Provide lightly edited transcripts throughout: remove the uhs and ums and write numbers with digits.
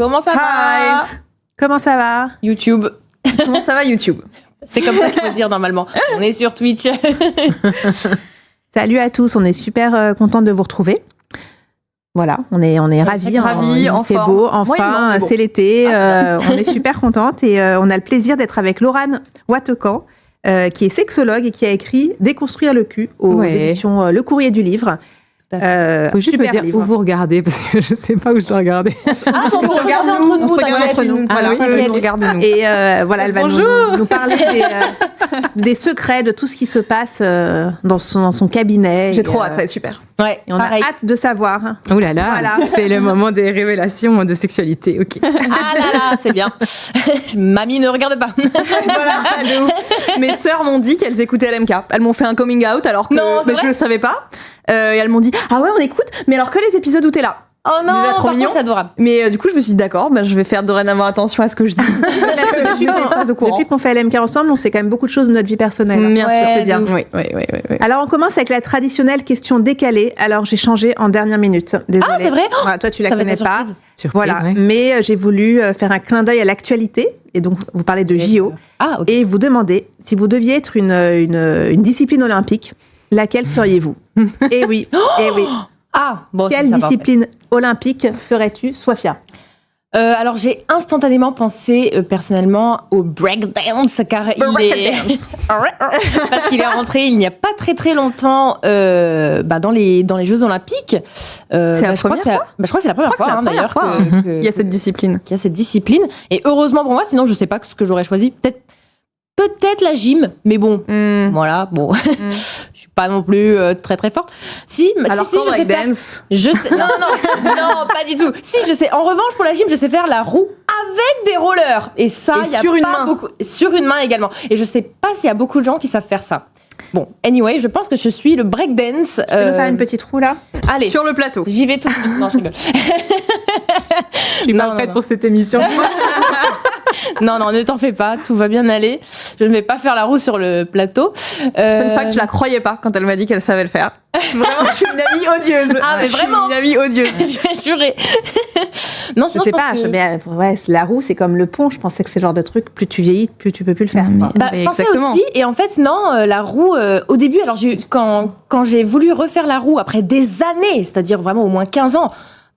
Comment ça va? Comment ça va? YouTube. Comment ça va YouTube? C'est comme ça qu'il faut dire normalement. On est sur Twitch. Salut à tous, on est super contents de vous retrouver. Voilà, on est ravis, ravis, il fait beau, enfin, c'est l'été, on est super contentes et on a le plaisir d'être avec Laurane Watecan, qui est sexologue et qui a écrit Déconstruire le cul aux éditions Le Courrier du Livre. Faut juste me dire où vous regardez parce que je sais pas où je dois regarder. On se regarde entre nous. Voilà, nous regarde nous. Et voilà, elle va nous parler des secrets de tout ce qui se passe dans son cabinet. J'ai trop hâte, ça va être super. Ouais, et on a hâte de savoir. Oh là là, voilà. C'est le moment des révélations de sexualité. Ok. Ah là là, c'est bien. Mamie ne regarde pas. Voilà, mes sœurs m'ont dit qu'elles écoutaient LMK. Elles m'ont fait un coming out alors que je le savais pas. Et elles m'ont dit ah ouais on écoute, mais alors que les épisodes où t'es là. Oh non, déjà trop mignon. C'est adorable. Mais du coup je me suis dit d'accord, je vais faire dorénavant attention à ce que je dis. Depuis qu'on fait LMK ensemble, on sait quand même beaucoup de choses de notre vie personnelle. Bien sûr, je te dis. Oui. Alors on commence avec la traditionnelle question décalée. Alors j'ai changé en dernière minute. Désolée. Ah c'est vrai? Voilà, toi tu la connais pas. Surprise, voilà, mais j'ai voulu faire un clin d'œil à l'actualité. Et donc vous parlez de JO. Et vous demandez si vous deviez être une discipline olympique, laquelle seriez-vous? Eh oui, eh oui. Ah, bon, quelle discipline olympique serais-tu, Sofia? Alors j'ai instantanément pensé personnellement au breakdance car parce qu'il est rentré il n'y a pas très longtemps dans les Jeux Olympiques. C'est la première fois. Je crois que c'est la première fois d'ailleurs il y a cette discipline. Qu'il y a cette discipline et heureusement pour moi, sinon je sais pas ce que j'aurais choisi. Peut-être la gym, mais bon, voilà, bon. Je suis pas non plus très très forte. Alors si je sais faire. Je sais, non, pas du tout. Si je sais. En revanche, pour la gym, je sais faire la roue avec des rollers. Et ça, il y a sur une main. Beaucoup. Sur une main également. Et je sais pas s'il y a beaucoup de gens qui savent faire ça. Bon, anyway, je pense que je suis le breakdance. Tu peux nous faire une petite roue là? Allez. Sur le plateau. J'y vais tout de suite. Non, je rigole. Je suis pas prête pour cette émission. Non, ne t'en fais pas, tout va bien aller. Je ne vais pas faire la roue sur le plateau. Fun fact, je la croyais pas quand elle m'a dit qu'elle savait le faire. Vraiment, je suis une amie odieuse. Ah, mais vraiment? Je suis une amie odieuse. J'ai juré. Non, je sais pas. La roue, c'est comme le pont. Je pensais que c'est le genre de truc, plus tu vieillis, plus tu peux plus le faire. Je pensais aussi, et en fait, non, la roue, au début, alors quand j'ai voulu refaire la roue après des années, c'est-à-dire vraiment au moins 15 ans,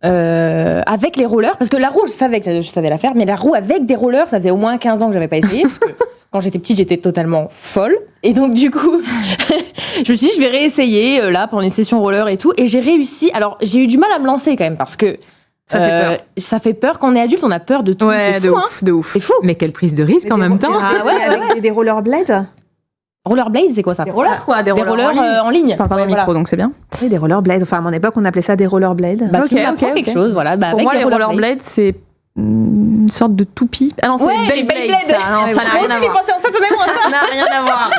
avec les rollers, parce que la roue, je savais la faire, mais la roue avec des rollers, ça faisait au moins 15 ans que j'avais pas essayé, parce que quand j'étais petite, j'étais totalement folle, et donc du coup, je me suis dit, je vais réessayer, là, pendant une session roller et tout, et j'ai réussi. Alors, j'ai eu du mal à me lancer quand même, parce que ça fait peur. Ça fait peur. Quand on est adulte, on a peur de tout. Ouais, c'est fou, de ouf. C'est fou. Mais quelle prise de risque en même temps. Avec des rollerblades. Rollerblade, c'est quoi ça? Des rollers quoi? Des rollers en ligne. Je parle pas dans le micro, donc c'est bien. Oui, des rollerblades. Enfin, à mon époque, on appelait ça des rollerblades. Quelque chose, voilà. Pour moi, les rollerblades, c'est une sorte de toupie. Ah non, c'est les Beyblade. Ça n'a rien à voir. Moi aussi, j'ai pensé instantanément à ça. Ça n'a rien à voir.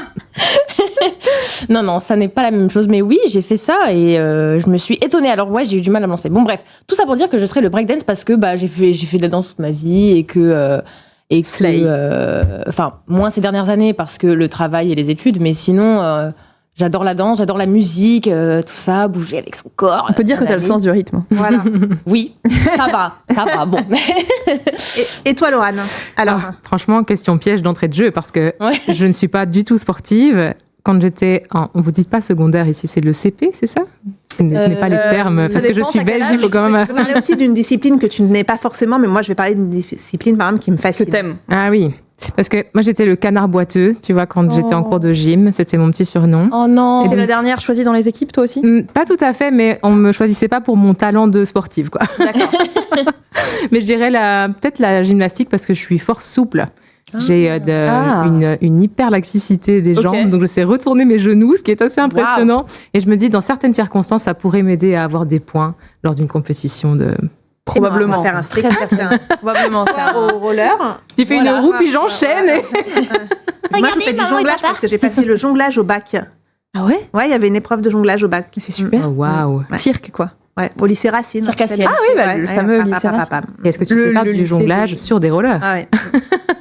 Non, ça n'est pas la même chose. Mais oui, j'ai fait ça et je me suis étonnée. Alors ouais, j'ai eu du mal à me lancer. Bon, bref, tout ça pour dire que je serai le breakdance parce que j'ai fait de la danse toute ma vie et que moins ces dernières années parce que le travail et les études, mais sinon j'adore la danse, j'adore la musique, tout ça, bouger avec son corps. On peut dire que t'as le sens du rythme. Voilà. Oui, ça va, bon. Et toi, Laurane? Alors, franchement, question piège d'entrée de jeu parce que je ne suis pas du tout sportive. Quand j'étais on vous dit pas secondaire ici, c'est le CP, c'est ça? Ce n'est pas les termes, parce que je suis belge, il faut quand même... Je vais parler aussi d'une discipline que tu n'es pas forcément, mais moi je vais parler d'une discipline par exemple qui me fascine. Que t'aimes. Ah oui, parce que moi j'étais le canard boiteux, tu vois, quand j'étais en cours de gym, c'était mon petit surnom. Oh non. T'étais la dernière choisie dans les équipes, toi aussi? Pas tout à fait, mais on me choisissait pas pour mon talent de sportive, quoi. D'accord. Mais je dirais peut-être la gymnastique parce que je suis fort souple. J'ai une hyperlaxicité des jambes, donc je sais retourner mes genoux, ce qui est assez impressionnant. Wow. Et je me dis, dans certaines circonstances, ça pourrait m'aider à avoir des points lors d'une compétition de... Probablement. On va faire un strict. Probablement faire au roller. Tu fais une roue, puis j'enchaîne. Moi, je fais du jonglage parce que j'ai passé le jonglage au bac. Ah ouais? Ouais, il y avait une épreuve de jonglage au bac. C'est super. Oh, waouh. Ouais. Cirque, quoi. Ouais, au lycée Racine. Cirque à Sienne. Ah oui, le fameux lycée Racine. Et est-ce que tu sais faire du jonglage sur des rollers? Ah ouais.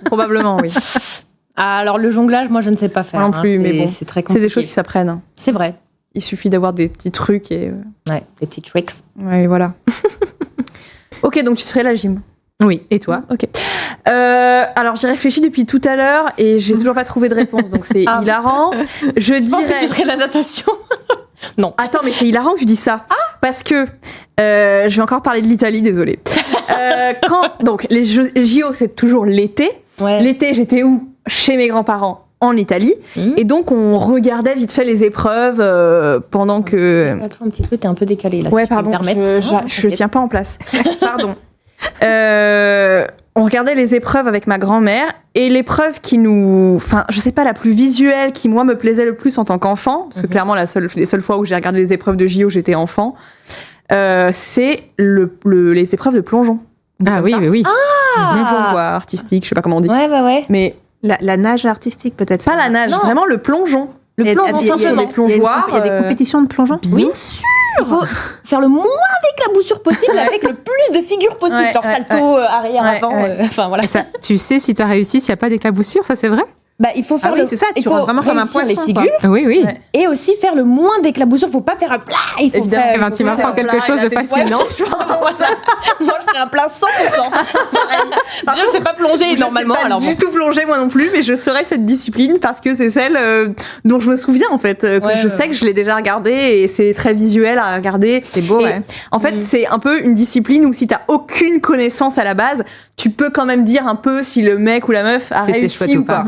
Probablement, oui. Alors, le jonglage, moi, je ne sais pas faire. Non plus, mais bon, c'est très compliqué. C'est des choses qui s'apprennent. C'est vrai. Il suffit d'avoir des petits trucs et... Ouais, des petits tricks. Ouais, voilà. Ok, donc tu serais la gym. Oui, et toi? Ok. Alors j'ai réfléchi depuis tout à l'heure et j'ai toujours pas trouvé de réponse, donc c'est hilarant. Je pense que tu serais la natation. Non. Attends, mais c'est hilarant que tu dis ça. Parce que je vais encore parler de l'Italie, désolée. Donc les JO, c'est toujours l'été. Ouais. L'été, j'étais où? Chez mes grands-parents en Italie. Et donc on regardait vite fait les épreuves pendant que... Attends un petit peu, t'es un peu décalé là. Ouais, si pardon, je tiens pas en place. Pardon. On regardait les épreuves avec ma grand-mère et l'épreuve qui nous... Enfin, je sais pas, la plus visuelle qui, moi, me plaisait le plus en tant qu'enfant, parce que clairement, les seules fois où j'ai regardé les épreuves de JO, j'étais enfant, c'est les épreuves de plongeon. Ah oui, oui. Plongeon, quoi, artistique, je sais pas comment on dit. Ouais. Mais la nage artistique, peut-être. Pas la nage, vraiment le plongeon. Le plongeon, les plongeoirs. Il y a des compétitions de plongeon? Bien sûr. Il faut faire le moins d'éclaboussures possible avec le plus de figures possible. Genre salto, arrière, avant. Enfin, voilà. Ça, tu sais si t'as réussi, s'il n'y a pas d'éclaboussure, ça c'est vrai? Bah, il faut faire c'est ça, tu rentres vraiment comme un poisson, les figures. Oui. Ouais. Et aussi faire le moins d'éclaboussures. Faut pas faire un plat. Il faut faire. Tu m'apprends quelque chose de fascinant. Moi, je ferais un plat 100%. Déjà, je sais pas plonger normalement. Je sais pas du tout plonger moi non plus, mais je saurais cette discipline parce que c'est celle dont je me souviens en fait. Je sais que je l'ai déjà regardée et c'est très visuel à regarder. C'est beau, ouais. En fait, c'est un peu une discipline où si t'as aucune connaissance à la base, tu peux quand même dire un peu si le mec ou la meuf a réussi ou pas.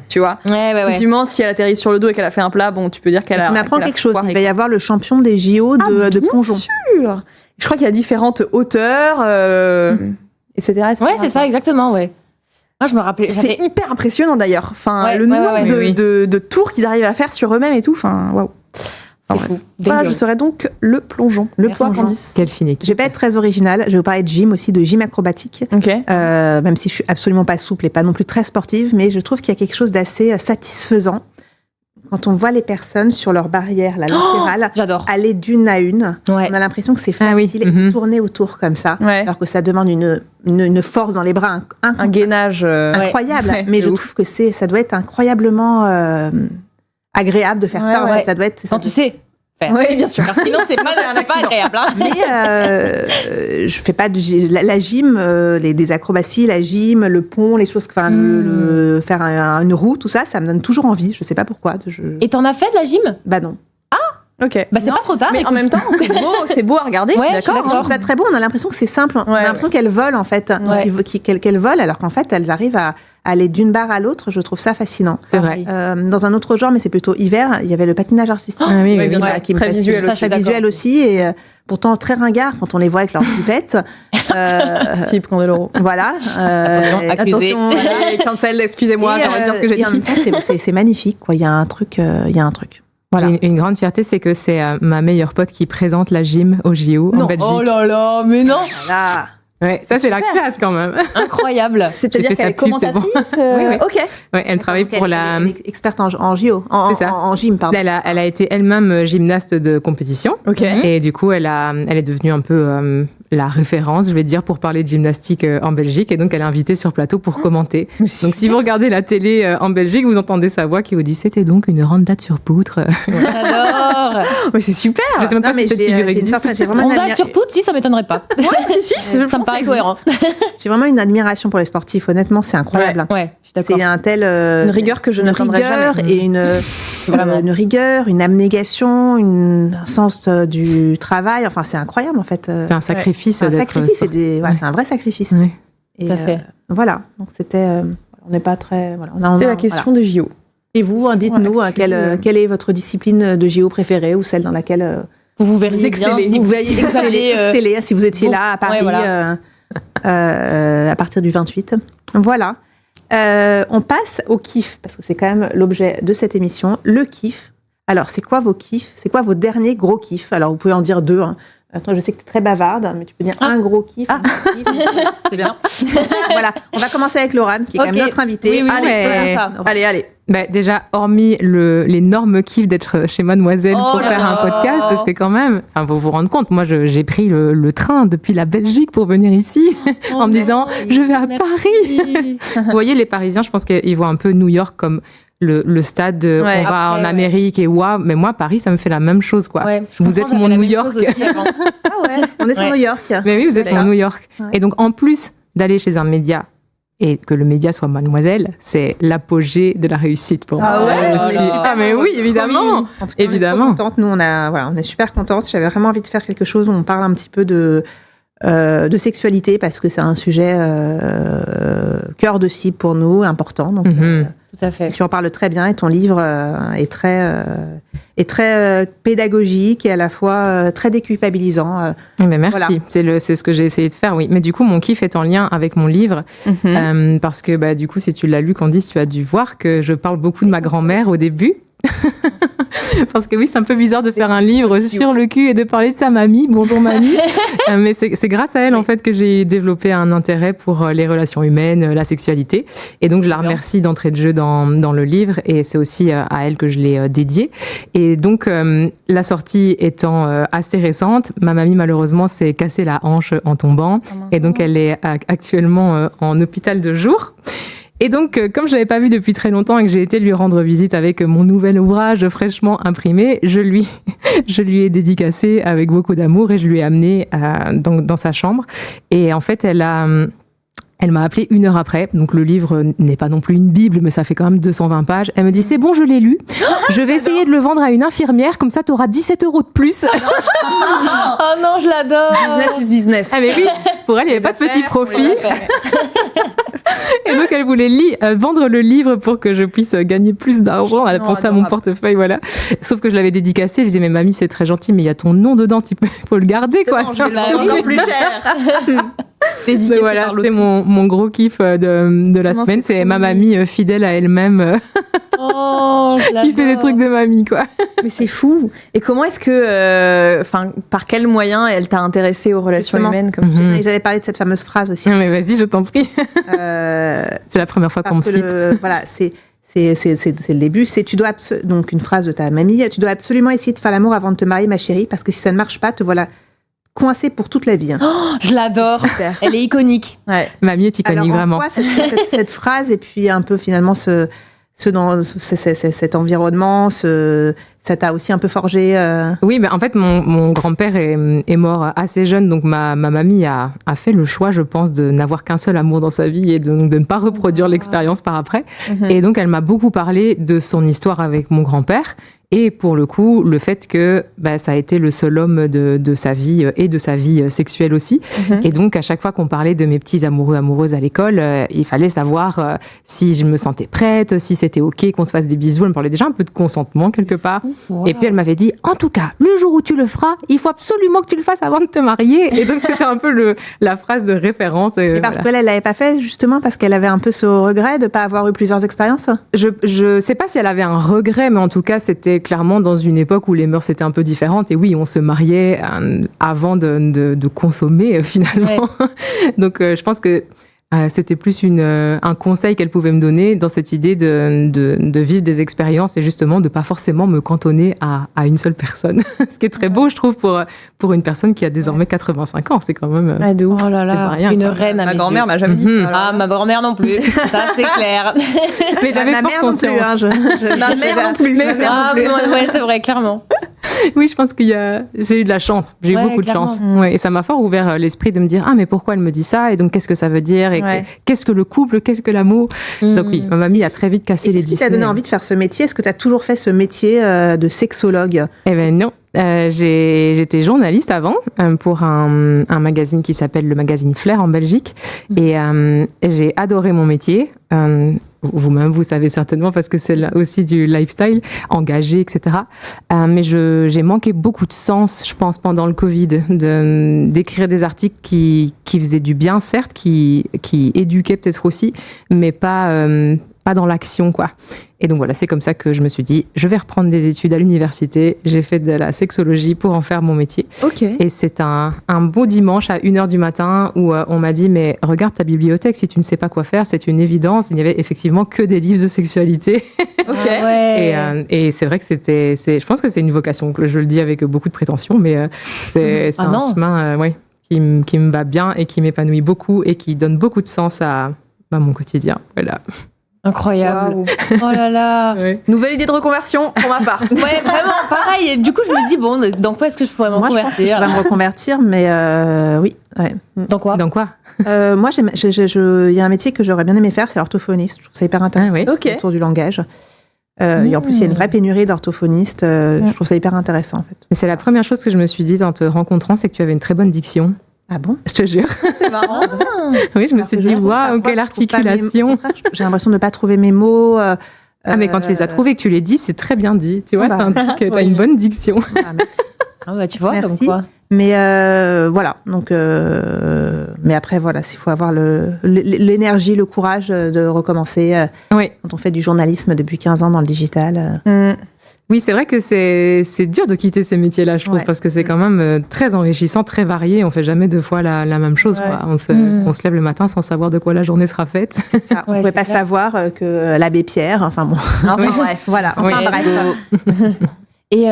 Tu vois. Effectivement, si elle atterrit sur le dos et qu'elle a fait un plat, bon, tu peux dire qu'elle a. Tu m'apprends quelque chose. Il va y avoir le champion des JO de plongeon. Bien sûr. Je crois qu'il y a différentes hauteurs, etc. Ouais, c'est ça, exactement, ouais. Moi, je me rappelais. C'est hyper impressionnant d'ailleurs. Enfin, le nombre de tours qu'ils arrivent à faire sur eux-mêmes et tout. Enfin, waouh. C'est fou. Voilà, je serais donc le plongeon. Le poids Candice. Quelle fine équipe. Je vais pas être très originale. Je vais vous parler de gym aussi, de gym acrobatique. Même si je suis absolument pas souple et pas non plus très sportive, mais je trouve qu'il y a quelque chose d'assez satisfaisant quand on voit les personnes sur leur barrière, la latérale, aller d'une à une. On a l'impression que c'est facile et tourner autour comme ça, alors que ça demande une force dans les bras, un gainage incroyable. Mais je trouve que ça doit être incroyablement agréable de faire ça. En fait. Ça doit être. Quand tu sais. Oui, bien sûr. Sinon, c'est pas agréable. Hein. Mais je fais pas la gym, des acrobaties, la gym, le pont, les choses, faire une roue, tout ça, ça me donne toujours envie. Je sais pas pourquoi. Et t'en as fait de la gym? Bah non. Ok. Bah c'est pas trop tard. Mais en même temps, c'est beau à regarder. Ouais, je trouve ça très beau. On a l'impression que c'est simple. On a l'impression qu'elles volent en fait, qu'elles volent, alors qu'en fait elles arrivent à aller d'une barre à l'autre. Je trouve ça fascinant. C'est vrai. Dans un autre genre, mais c'est plutôt hiver. Il y avait le patinage artistique, qui me fascine, visuel aussi, et pourtant très ringard quand on les voit avec leurs pipettes. Philippe Candeloro. Voilà. Attention, cancel. Excusez-moi, je retire ce que j'ai dit. En même temps, c'est magnifique. Quoi. Il y a un truc. Voilà. J'ai une grande fierté, c'est que c'est ma meilleure pote qui présente la gym au JO en Belgique. Oh là là, mais non. Voilà. Ouais, ça c'est la classe quand même. Incroyable. C'est-à-dire qu'elle est commentatrice. Oui. Ok. Ouais, elle travaille pour la. Elle est experte en JO, en gym, pardon. Elle a été elle-même gymnaste de compétition. Ok. Et du coup, elle est devenue un peu la référence, je vais dire, pour parler de gymnastique en Belgique. Et donc, elle est invitée sur plateau pour commenter. Donc, si vous regardez la télé en Belgique, vous entendez sa voix qui vous dit c'était donc une randonnade sur poutre. J'adore. Mais c'est super. Je sais même pas si cette figure existe. Randonnade sur poutre, si ça m'étonnerait pas. Si, ça me paraît cohérent. J'ai vraiment une admiration pour les sportifs. Honnêtement, c'est incroyable. Ouais, je suis d'accord. C'est un tel une rigueur que je n'atteindrai jamais. Et une rigueur, une abnégation, un sens du travail. Enfin, c'est incroyable en fait. C'est un sacrifice. C'est un sacrifice. C'est un vrai sacrifice. Ouais. Tout à fait. Voilà. Donc c'était. On n'est pas très. Voilà. C'est la question des JO. Et vous, dites-nous quelle est votre discipline de JO préférée ou celle dans laquelle vous verriez exceller. Bien, vous verriez exceller si vous étiez là à Paris à partir du 28. Voilà. On passe au kiff, parce que c'est quand même l'objet de cette émission, le kiff. Alors, c'est quoi vos kiffs? C'est quoi vos derniers gros kiffs? Alors, vous pouvez en dire 2. Attends, je sais que tu es très bavarde, mais tu peux dire un gros kiff. C'est bien. Voilà. On va commencer avec Laurane, qui est quand même notre invitée. Oui, allez. Bah, déjà, hormis l'énorme kiff d'être chez Mademoiselle pour faire un podcast, parce que quand même, vous vous rendez compte, moi j'ai pris le train depuis la Belgique pour venir ici en me disant je vais à Paris. Vous voyez, les Parisiens, je pense qu'ils voient un peu New York comme le stade on va en Amérique et waouh, mais moi Paris ça me fait la même chose quoi. Vous êtes mon New York. On est sur New York. Mais oui, vous êtes mon New York. Et donc en plus d'aller chez un média et que le média soit Mademoiselle, c'est l'apogée de la réussite pour moi. Ah ouais, mais oui, évidemment. En tout cas, évidemment. On est trop contente. Nous, on est super contente. J'avais vraiment envie de faire quelque chose où on parle un petit peu de sexualité parce que c'est un sujet cœur de cible pour nous, important. Donc, tout à fait. Tu en parles très bien et ton livre est très pédagogique et à la fois très déculpabilisant. Mais merci, voilà. C'est ce que j'ai essayé de faire, oui. Mais du coup, mon kiff est en lien avec mon livre parce que du coup, si tu l'as lu, Candice, tu as dû voir que je parle beaucoup de ma grand-mère au début. Parce que oui, c'est un peu bizarre de faire un livre sur le cul et de parler de sa mamie. Bonjour mamie. Mais c'est grâce à elle en fait que j'ai développé un intérêt pour les relations humaines, la sexualité. Et donc je la remercie d'entrée de jeu dans le livre et c'est aussi à elle que je l'ai dédié. Et donc la sortie étant assez récente, ma mamie malheureusement s'est cassé la hanche en tombant et donc elle est actuellement en hôpital de jour. Et donc, comme je l'avais pas vue depuis très longtemps et que j'ai été lui rendre visite avec mon nouvel ouvrage fraîchement imprimé, je lui ai dédicacé avec beaucoup d'amour et je lui ai amené dans sa chambre. Et en fait, elle m'a appelé 1 heure après. Donc, le livre n'est pas non plus une bible, mais ça fait quand même 220 pages. Elle me dit, c'est bon, je l'ai lu. Je vais essayer de le vendre à une infirmière. Comme ça, tu auras 17 € de plus. Oh non, je l'adore. Business is business. Ah mais oui, pour elle, il n'y avait pas de petit profit. Et donc, elle voulait vendre le livre pour que je puisse gagner plus d'argent. Elle pensait à mon portefeuille, voilà. Sauf que je l'avais dédicacé. Je disais, mais mamie, c'est très gentil, mais il y a ton nom dedans. Faut le garder, quoi. Je vais le vendre encore plus cher. Donc voilà, c'était mon gros kiff de la semaine. C'est ma mamie fidèle à elle-même qui fait des trucs de mamie, quoi. Mais c'est fou. Et comment est-ce que, par quel moyen elle t'a intéressée aux relations humaines comme J'avais parlé de cette fameuse phrase aussi. Mais vas-y, je t'en prie. C'est la première fois qu'on me cite. Voilà, c'est le début. Donc une phrase de ta mamie. Tu dois absolument essayer de faire l'amour avant de te marier, ma chérie, parce que si ça ne marche pas, te voilà coincée pour toute la vie. Hein. Oh, je l'adore. Super. Elle est iconique. Ouais. Mamie est iconique. Alors, vraiment. Quoi, cette phrase et puis un peu finalement cet environnement, ça t'a aussi un peu forgé Oui, mais en fait, mon grand-père est mort assez jeune, donc ma mamie a fait le choix, je pense, de n'avoir qu'un seul amour dans sa vie et de ne pas reproduire l'expérience par après. Et donc, elle m'a beaucoup parlé de son histoire avec mon grand-père. Et pour le coup, le fait que ça a été le seul homme de sa vie et de sa vie sexuelle aussi. Et donc, à chaque fois qu'on parlait de mes petits amoureux, amoureuses à l'école, il fallait savoir si je me sentais prête, si c'était OK qu'on se fasse des bisous. Elle me parlait déjà un peu de consentement quelque part. Wow. Et puis, elle m'avait dit, en tout cas, le jour où tu le feras, il faut absolument que tu le fasses avant de te marier. Et donc, c'était un peu la phrase de référence. Et parce qu'elle l'avait pas fait, justement, parce qu'elle avait un peu ce regret de pas avoir eu plusieurs expériences. Je sais pas si elle avait un regret, mais en tout cas, c'était clairement dans une époque où les mœurs étaient un peu différentes. Et oui, on se mariait avant de consommer, finalement. Ouais. Donc, je pense que c'était plus un conseil qu'elle pouvait me donner dans cette idée de vivre des expériences et justement de pas forcément me cantonner à une seule personne. Ce qui est très beau, je trouve, pour une personne qui a désormais 85 ans. C'est quand même... Oh là là, rien, une reine à mes yeux. Ma grand-mère m'a jamais dit ça. Ah, ma grand-mère non plus. Ça, c'est clair. Mais j'avais pas conscience. Ma mère non plus. Ouais, c'est vrai, clairement. Oui, je pense j'ai eu de la chance. J'ai eu beaucoup de chance. Ouais, et ça m'a fort ouvert l'esprit de me dire, mais pourquoi elle me dit ça? Et donc, qu'est-ce que ça veut dire? Et qu'est-ce que le couple? Qu'est-ce que l'amour? Donc oui, ma mamie a très vite cassé les Disney. Qu'est-ce qui t'a donné envie de faire ce métier? Est-ce que tu as toujours fait ce métier de sexologue? Eh ben non. J'étais journaliste avant pour un magazine qui s'appelle le magazine Flair en Belgique. Et j'ai adoré mon métier. Vous-même, vous savez certainement parce que c'est aussi du lifestyle, engagé, etc. Mais j'ai manqué beaucoup de sens, je pense, pendant le Covid, d'écrire des articles qui faisaient du bien, certes, qui éduquaient peut-être aussi, mais pas dans l'action, quoi. Et donc voilà, c'est comme ça que je me suis dit, je vais reprendre des études à l'université. J'ai fait de la sexologie pour en faire mon métier. Okay. Et c'est un beau dimanche à 1h du matin où on m'a dit, mais regarde ta bibliothèque, si tu ne sais pas quoi faire, c'est une évidence. Il n'y avait effectivement que des livres de sexualité. Okay. Ouais. Et c'est vrai que je pense que c'est une vocation, que je le dis avec beaucoup de prétention, mais c'est un chemin qui me va bien et qui m'épanouit beaucoup et qui donne beaucoup de sens à mon quotidien. Voilà. Incroyable. Wow. Oh là là. Ouais. Nouvelle idée de reconversion pour ma part. Ouais, vraiment, pareil. Et du coup, je me dis, bon, dans quoi est-ce que je pourrais me Moi, je pense que je pourrais me reconvertir, mais oui. Ouais. Dans quoi? Moi, il y a un métier que j'aurais bien aimé faire, c'est orthophoniste. Je trouve ça hyper intéressant. Ah, oui. Ok. Autour du langage. Et en plus, il y a une vraie pénurie d'orthophonistes. Je trouve ça hyper intéressant, en fait. Mais c'est la première chose que je me suis dit en te rencontrant, c'est que tu avais une très bonne diction. Ah bon? Je te jure. C'est marrant. Oui, je me suis dit, waouh, quelle articulation. J'ai l'impression de ne pas trouver mes mots. Mais quand tu les as trouvés et que tu les dis, c'est très bien dit. Tu vois, t'as une bonne diction. Ah, merci. Ah bah, tu vois, Merci. comme quoi. Mais voilà, donc mais après voilà, s'il faut avoir l'énergie, le courage de recommencer Oui. quand on fait du journalisme depuis 15 ans dans le digital. Oui, c'est vrai que c'est dur de quitter ces métiers-là, je trouve, parce que c'est quand même très enrichissant, très varié. On fait jamais deux fois la même chose. Quoi. On se lève le matin sans savoir de quoi la journée sera faite. C'est ça. On pouvait pas savoir que l'abbé Pierre, enfin bon. Bref, voilà. Bref. Et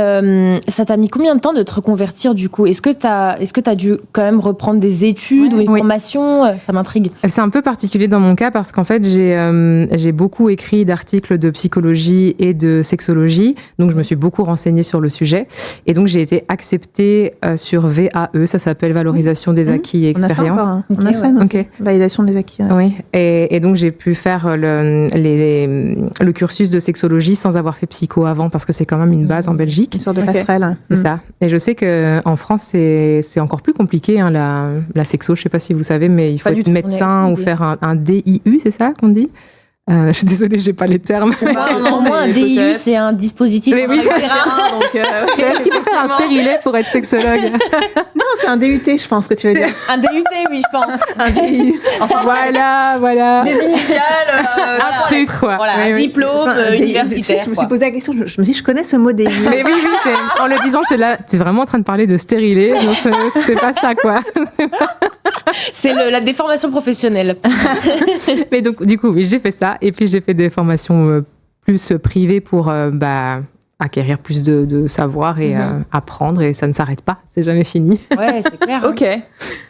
ça t'a mis combien de temps de te reconvertir du coup? Est-ce que t'as dû quand même reprendre des études ou une formation? Ça m'intrigue. C'est un peu particulier dans mon cas parce qu'en fait j'ai beaucoup écrit d'articles de psychologie et de sexologie, donc je me suis beaucoup renseignée sur le sujet et donc j'ai été acceptée sur VAE, ça s'appelle Valorisation des acquis et expériences. On a ça encore, hein. On a ça, validation des acquis. Oui, et donc j'ai pu faire le cursus de sexologie sans avoir fait psycho avant parce que c'est quand même une base en Belgique. Une sorte de passerelle. C'est ça. Et je sais qu'en France, c'est encore plus compliqué, hein, la sexo. Je ne sais pas si vous savez, mais il faut être médecin ou faire un DIU, c'est ça qu'on dit? Je suis désolée, j'ai pas les termes. Pour moi, un DIU, c'est un dispositif. Mais oui, est-ce qu'il faut faire un stérilet pour être sexologue? Non, c'est un DUT, je pense que tu veux dire. Un DUT, oui, je pense. Un DIU. Enfin, voilà. Des initiales. Un truc, quoi. Voilà, un diplôme universitaire. Je me suis posé la question, je me dis, je connais ce mot DIU. Mais oui, en le disant, t'es vraiment en train de parler de stérilet, donc c'est pas ça, quoi. C'est la déformation professionnelle. Mais donc, du coup, oui, j'ai fait ça. Et puis, j'ai fait des formations plus privées pour acquérir plus de savoir et apprendre. Et ça ne s'arrête pas. C'est jamais fini. Ouais, c'est clair. Ok.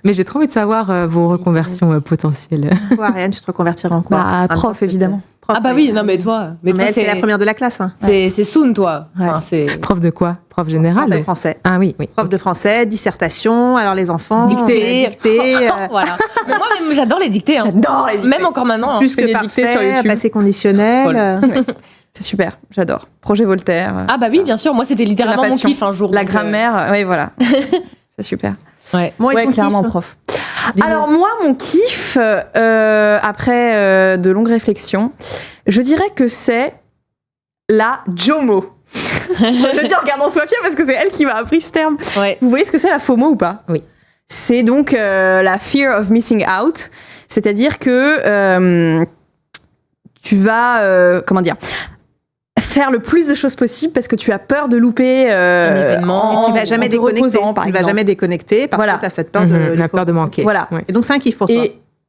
Mais j'ai trop envie de savoir vos reconversions potentielles. Toi, Ariane, tu te reconvertiras en quoi? Prof, évidemment. Ah bah oui, non mais toi. Mais c'est la première de la classe. Hein. C'est soon, toi. Ouais. Enfin, c'est... Prof de quoi? Prof général? Prof de français. Ah oui. Prof de français, dissertation, alors les enfants. Dictée. Voilà. Mais moi, même, j'adore les dictées. Hein. J'adore les dictées. Même encore maintenant. Plus que parfait, passé conditionnel. C'est super, j'adore. Projet Voltaire. Ah bah oui, bien sûr. Moi, c'était littéralement mon kiff un jour. La grammaire, oui, voilà. C'est super. Ouais. Moi, ouais, clairement prof. Alors moi, mon kiff, après de longues réflexions, je dirais que c'est la JOMO. Je le dis en regardant Sophia parce que c'est elle qui m'a appris ce terme. Ouais. Vous voyez ce que c'est la FOMO ou pas? Oui. C'est donc la fear of missing out, c'est-à-dire que tu vas, comment dire, faire le plus de choses possible parce que tu as peur de louper un événement. Et tu vas jamais déconnecter. Tu vas jamais déconnecter parce que tu as cette peur la peur de manquer. Voilà. Et donc c'est un kiff pour toi.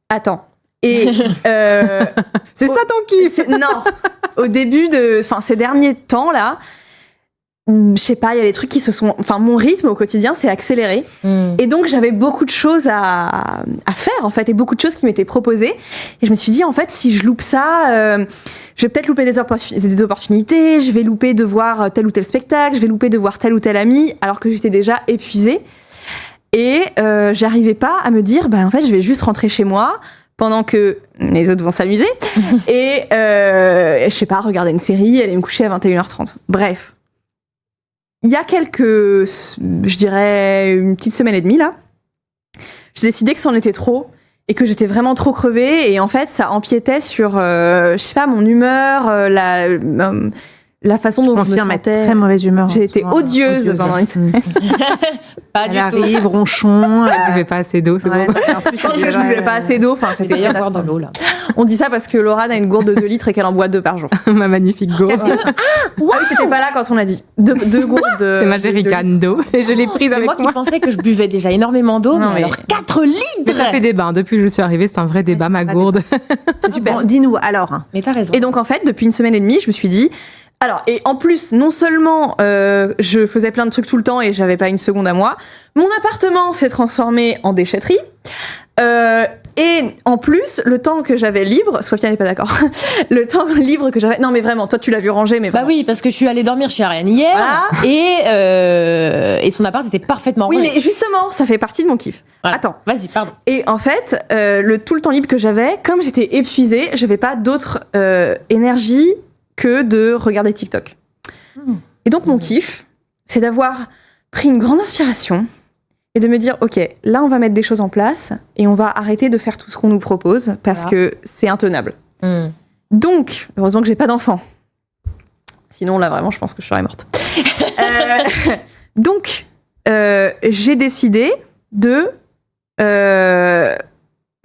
Attends. Et c'est ça ton kiff? Non. Au début ces derniers temps là, je sais pas, il y a des trucs qui mon rythme au quotidien s'est accéléré. Et donc j'avais beaucoup de choses à faire en fait et beaucoup de choses qui m'étaient proposées. Et je me suis dit en fait si je loupe ça, je vais peut-être louper des opportunités, je vais louper de voir tel ou tel spectacle, je vais louper de voir tel ou tel ami alors que j'étais déjà épuisée. Et j'arrivais pas à me dire en fait je vais juste rentrer chez moi pendant que les autres vont s'amuser et je sais pas, regarder une série, aller me coucher à 21h30. Bref. Il y a je dirais une petite semaine et demie là, j'ai décidé que c'en était trop et que j'étais vraiment trop crevée et en fait ça empiétait sur, je sais pas, mon humeur, la façon dont je me sentais. Très mauvaise humeur. J'ai été odieuse pendant une semaine. Pas du tout. Arrive, ronchon. Elle buvait pas assez d'eau, c'est bon. En plus, je pense que je buvais pas assez d'eau. Enfin, c'était bien boire de l'eau là. On dit ça parce que Laura a une gourde de 2 litres et qu'elle en boit 2 par jour. Ma magnifique gourde. Oui, t'étais pas là quand on l'a dit. 2 gourdes. C'est ma jerrycan d'eau et je l'ai prise avec moi. Moi qui pensais que je buvais déjà énormément d'eau, mais alors 4 litres. Mais ça fait débat. Depuis que je suis arrivée, c'est un vrai débat, ma gourde. C'est super. Bon, dis-nous alors. Mais t'as raison. Et donc en fait, depuis une semaine et demie, je me suis dit. Alors, et en plus, non seulement je faisais plein de trucs tout le temps et j'avais pas une seconde à moi, mon appartement s'est transformé en déchetterie. Et en plus, le temps que j'avais libre, Sofia n'est pas d'accord, le temps libre que j'avais... Non mais vraiment, toi tu l'as vu ranger, mais vraiment. Bah oui, parce que je suis allée dormir chez Ariane hier, et son appart était parfaitement rangé. Oui, mais justement, ça fait partie de mon kiff. Voilà. Attends. Vas-y, pardon. Et en fait, tout le temps libre que j'avais, comme j'étais épuisée, j'avais pas d'autre énergie que de regarder TikTok. Et donc mon kiff, c'est d'avoir pris une grande inspiration et de me dire, ok, là on va mettre des choses en place et on va arrêter de faire tout ce qu'on nous propose parce que c'est intenable. Donc, heureusement que j'ai pas d'enfant. Sinon là vraiment je pense que je serais morte. Donc, j'ai décidé de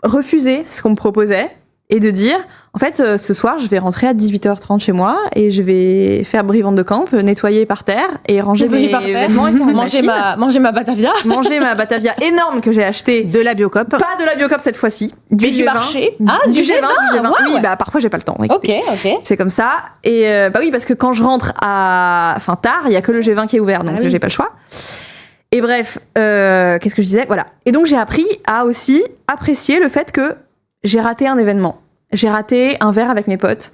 refuser ce qu'on me proposait et de dire, en fait, ce soir, je vais rentrer à 18h30 chez moi et je vais faire brivante de camp, nettoyer par terre et ranger mes vêtements et faire manger ma Batavia. Manger ma Batavia énorme que j'ai achetée. De la Biocop. Pas de la Biocop cette fois-ci. Du marché. Ah, du G20. Wow. Oui, bah parfois j'ai pas le temps. Écoutez. Ok. C'est comme ça. Et bah oui, parce que quand je rentre tard, il y a que le G20 qui est ouvert, donc j'ai pas le choix. Et bref, qu'est-ce que je disais ? Voilà. Et donc j'ai appris à aussi apprécier le fait que j'ai raté un événement. J'ai raté un verre avec mes potes.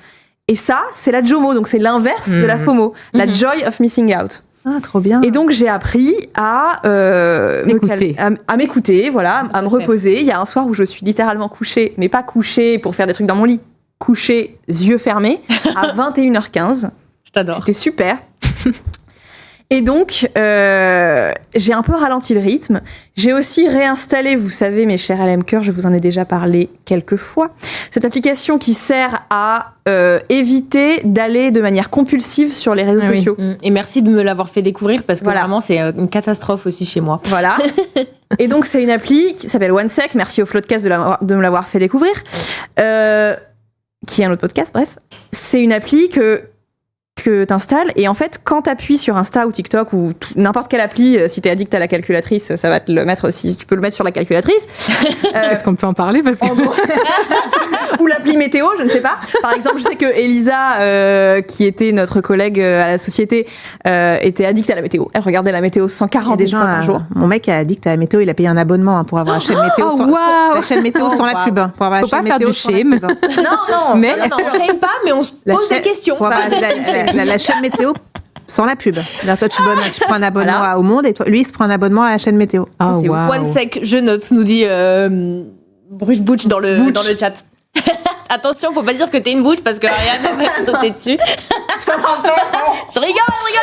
Et ça, c'est la JOMO, donc c'est l'inverse de la FOMO. La joy of missing out. Ah, trop bien. Et donc j'ai appris à m'écouter, voilà, à me reposer. Il y a un soir où je suis littéralement couchée, mais pas couchée pour faire des trucs dans mon lit, couchée, yeux fermés, à 21h15. Je t'adore. C'était super. Et donc, j'ai un peu ralenti le rythme. J'ai aussi réinstallé, vous savez, mes chers LM Cœur, je vous en ai déjà parlé quelques fois, cette application qui sert à éviter d'aller de manière compulsive sur les réseaux sociaux. Et merci de me l'avoir fait découvrir parce que vraiment, c'est une catastrophe aussi chez moi. Voilà. Et donc, c'est une appli qui s'appelle OneSec. Merci au Floodcast de me l'avoir fait découvrir. Qui est un autre podcast, bref. C'est une appli que t'installes et en fait quand t'appuies sur Insta ou TikTok ou n'importe quelle appli, si t'es addict à la calculatrice, ça va te le mettre aussi, tu peux le mettre sur la calculatrice. Est-ce qu'on peut en parler parce que... ou l'appli météo, je ne sais pas. Par exemple, je sais que Elisa, qui était notre collègue à la société, était addicte à la météo. Elle regardait la météo 140 fois par jour. Mon mec est addict à la météo, il a payé un abonnement pour avoir la chaîne météo la chaîne météo sans la pub. Pour avoir faut pas faire du shame. Non, mais on shame pas, mais on se pose des questions. La chaîne météo sans la pub. Alors toi, tu prends un abonnement au Monde et toi, lui, il se prend un abonnement à la chaîne météo. C'est OneSec, je note, nous dit Bruce Butch dans le chat. Attention, faut pas dire que t'es une bouche parce que Ariane va sauter dessus. Ça va pas. Je rigole,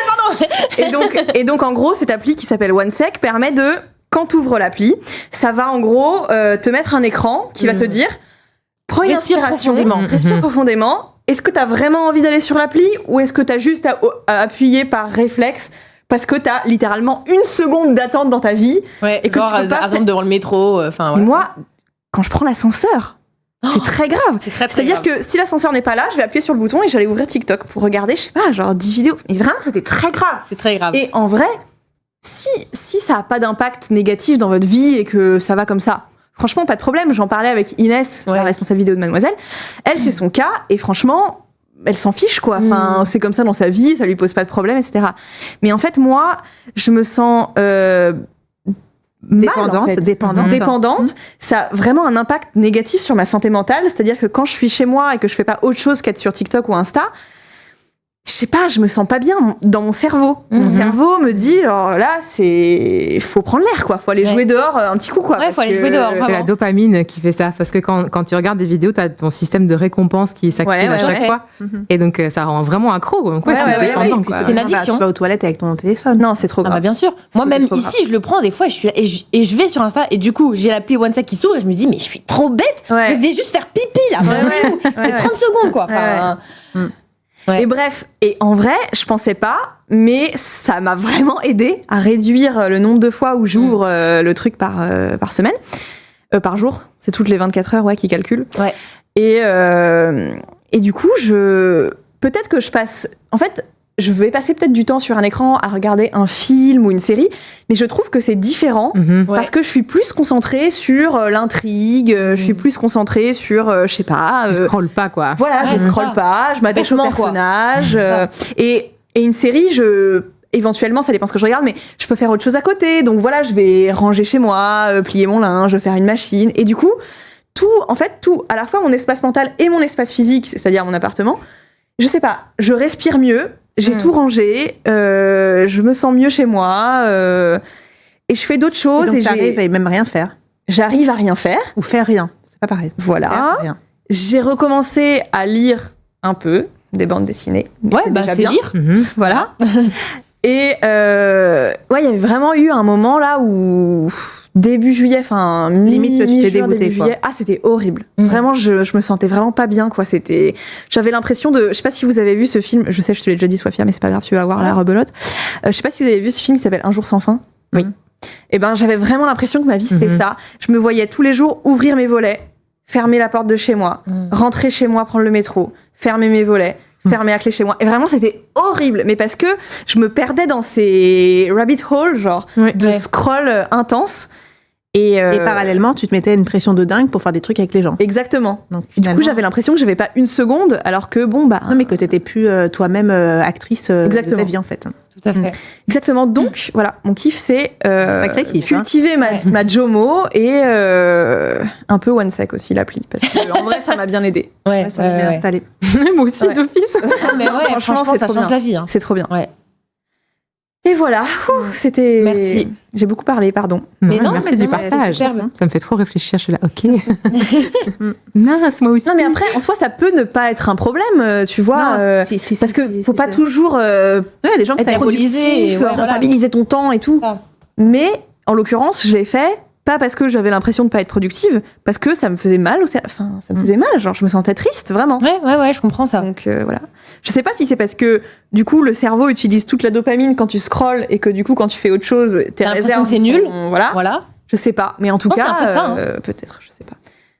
pardon. Et donc, en gros, cette appli qui s'appelle OneSec permet de, quand t'ouvres l'appli, ça va en gros te mettre un écran qui va te dire prends une inspiration, respire profondément. Est-ce que t'as vraiment envie d'aller sur l'appli ou est-ce que t'as juste à appuyer par réflexe parce que t'as littéralement une seconde d'attente dans ta vie et que tu peux pas attendre devant le métro. Moi, quand je prends l'ascenseur, c'est très grave. C'est-à-dire que si l'ascenseur n'est pas là, je vais appuyer sur le bouton et j'allais ouvrir TikTok pour regarder, je sais pas, genre 10 vidéos. Mais vraiment, c'était très grave. C'est très grave. Et en vrai, si ça a pas d'impact négatif dans votre vie et que ça va comme ça, franchement, pas de problème. J'en parlais avec Inès, la responsable vidéo de Mademoiselle. Elle, c'est son cas. Et franchement, elle s'en fiche, quoi. Enfin, c'est comme ça dans sa vie, ça lui pose pas de problème, etc. Mais en fait, moi, je me sens dépendante. Ça a vraiment un impact négatif sur ma santé mentale. C'est-à-dire que quand je suis chez moi et que je fais pas autre chose qu'être sur TikTok ou Insta, je sais pas, je me sens pas bien dans mon cerveau. Mon cerveau me dit, alors là, faut prendre l'air, quoi. Faut aller jouer dehors un petit coup, quoi. Ouais, faut aller jouer dehors. C'est la dopamine qui fait ça. Parce que quand tu regardes des vidéos, t'as ton système de récompense qui s'active à chaque fois. Et donc, ça rend vraiment accro. Donc, c'est dépendant, quoi. C'est une addiction. Tu vas aux toilettes avec ton téléphone. Non, c'est trop grave. Ah bah bien sûr. Moi-même, ici, je le prends des fois, je vais sur Insta et du coup, j'ai l'appli OneSec qui s'ouvre et je me dis, mais je suis trop bête. Je vais juste faire pipi, là. C'est 30 secondes, quoi. Et bref, et en vrai, je pensais pas, mais ça m'a vraiment aidé à réduire le nombre de fois où j'ouvre le truc par semaine, par jour. C'est toutes les 24 heures, qui calculent. Ouais. Et du coup, peut-être que je passe, en fait, je vais passer peut-être du temps sur un écran à regarder un film ou une série, mais je trouve que c'est différent parce que je suis plus concentrée sur l'intrigue, je suis plus concentrée sur, je sais pas... Je scrolle pas, quoi. Voilà, je scrolle pas, je m'attache au personnage. Et une série, éventuellement, ça dépend ce que je regarde, mais je peux faire autre chose à côté. Donc voilà, je vais ranger chez moi, plier mon linge, faire une machine. Et du coup, tout, à la fois mon espace mental et mon espace physique, c'est-à-dire mon appartement, je sais pas, je respire mieux, j'ai tout rangé, je me sens mieux chez moi, et je fais d'autres choses. Et donc t'arrives à même rien faire. J'arrive à rien faire. Ou faire rien, c'est pas pareil. Voilà. J'ai recommencé à lire un peu des bandes dessinées. Ouais, c'est bien. Lire. Voilà. Et il y avait vraiment eu un moment là où début juillet, enfin limite tu t'es dégoûtée quoi. Ah, c'était horrible. Vraiment, je me sentais vraiment pas bien quoi. J'avais l'impression de, je sais pas si vous avez vu ce film. Je sais, je te l'ai déjà dit, Sophia, mais c'est pas grave, tu vas voir la rebelote. Je sais pas si vous avez vu ce film qui s'appelle Un jour sans fin. Oui. Et ben, j'avais vraiment l'impression que ma vie c'était ça. Je me voyais tous les jours ouvrir mes volets, fermer la porte de chez moi, rentrer chez moi, prendre le métro, fermer mes volets, fermer la clé chez moi. Et vraiment, c'était horrible. Mais parce que je me perdais dans ces rabbit holes, genre, de scroll intense. Et parallèlement, tu te mettais une pression de dingue pour faire des trucs avec les gens. Exactement. Donc, du coup, j'avais l'impression que j'avais pas une seconde, alors que bon, bah. Non, mais que t'étais plus toi-même actrice de ta vie, en fait. Tout à fait. Exactement. Donc, voilà, mon kiff, c'est sacré kiff, cultiver ma Jomo et un peu OneSec aussi, l'appli. Parce que en vrai, ça m'a bien aidé. Ouais, ça m'a bien installé. Moi aussi, d'office. Mais ouais, franchement, ça change la vie. Hein. C'est trop bien. Ouais. Et voilà, c'était. Merci. J'ai beaucoup parlé, pardon. Mais non, merci du partage. Ça me fait trop réfléchir. Je suis là, ok. Mince, moi aussi. Non, mais après, en soi, ça peut ne pas être un problème, tu vois. Parce que faut pas toujours des gens être productif, rentabiliser ton temps et tout. Ça. Mais en l'occurrence, je l'ai fait pas parce que j'avais l'impression de pas être productive, parce que ça me faisait mal. Enfin, ça me faisait mal. Genre, je me sentais triste, vraiment. Ouais, je comprends ça. Donc voilà. Je sais pas si c'est parce que du coup le cerveau utilise toute la dopamine quand tu scrolles et que du coup quand tu fais autre chose, tes réserves c'est nul. Voilà. Je sais pas, mais en tout cas, c'est un peu ça, peut-être, je sais pas.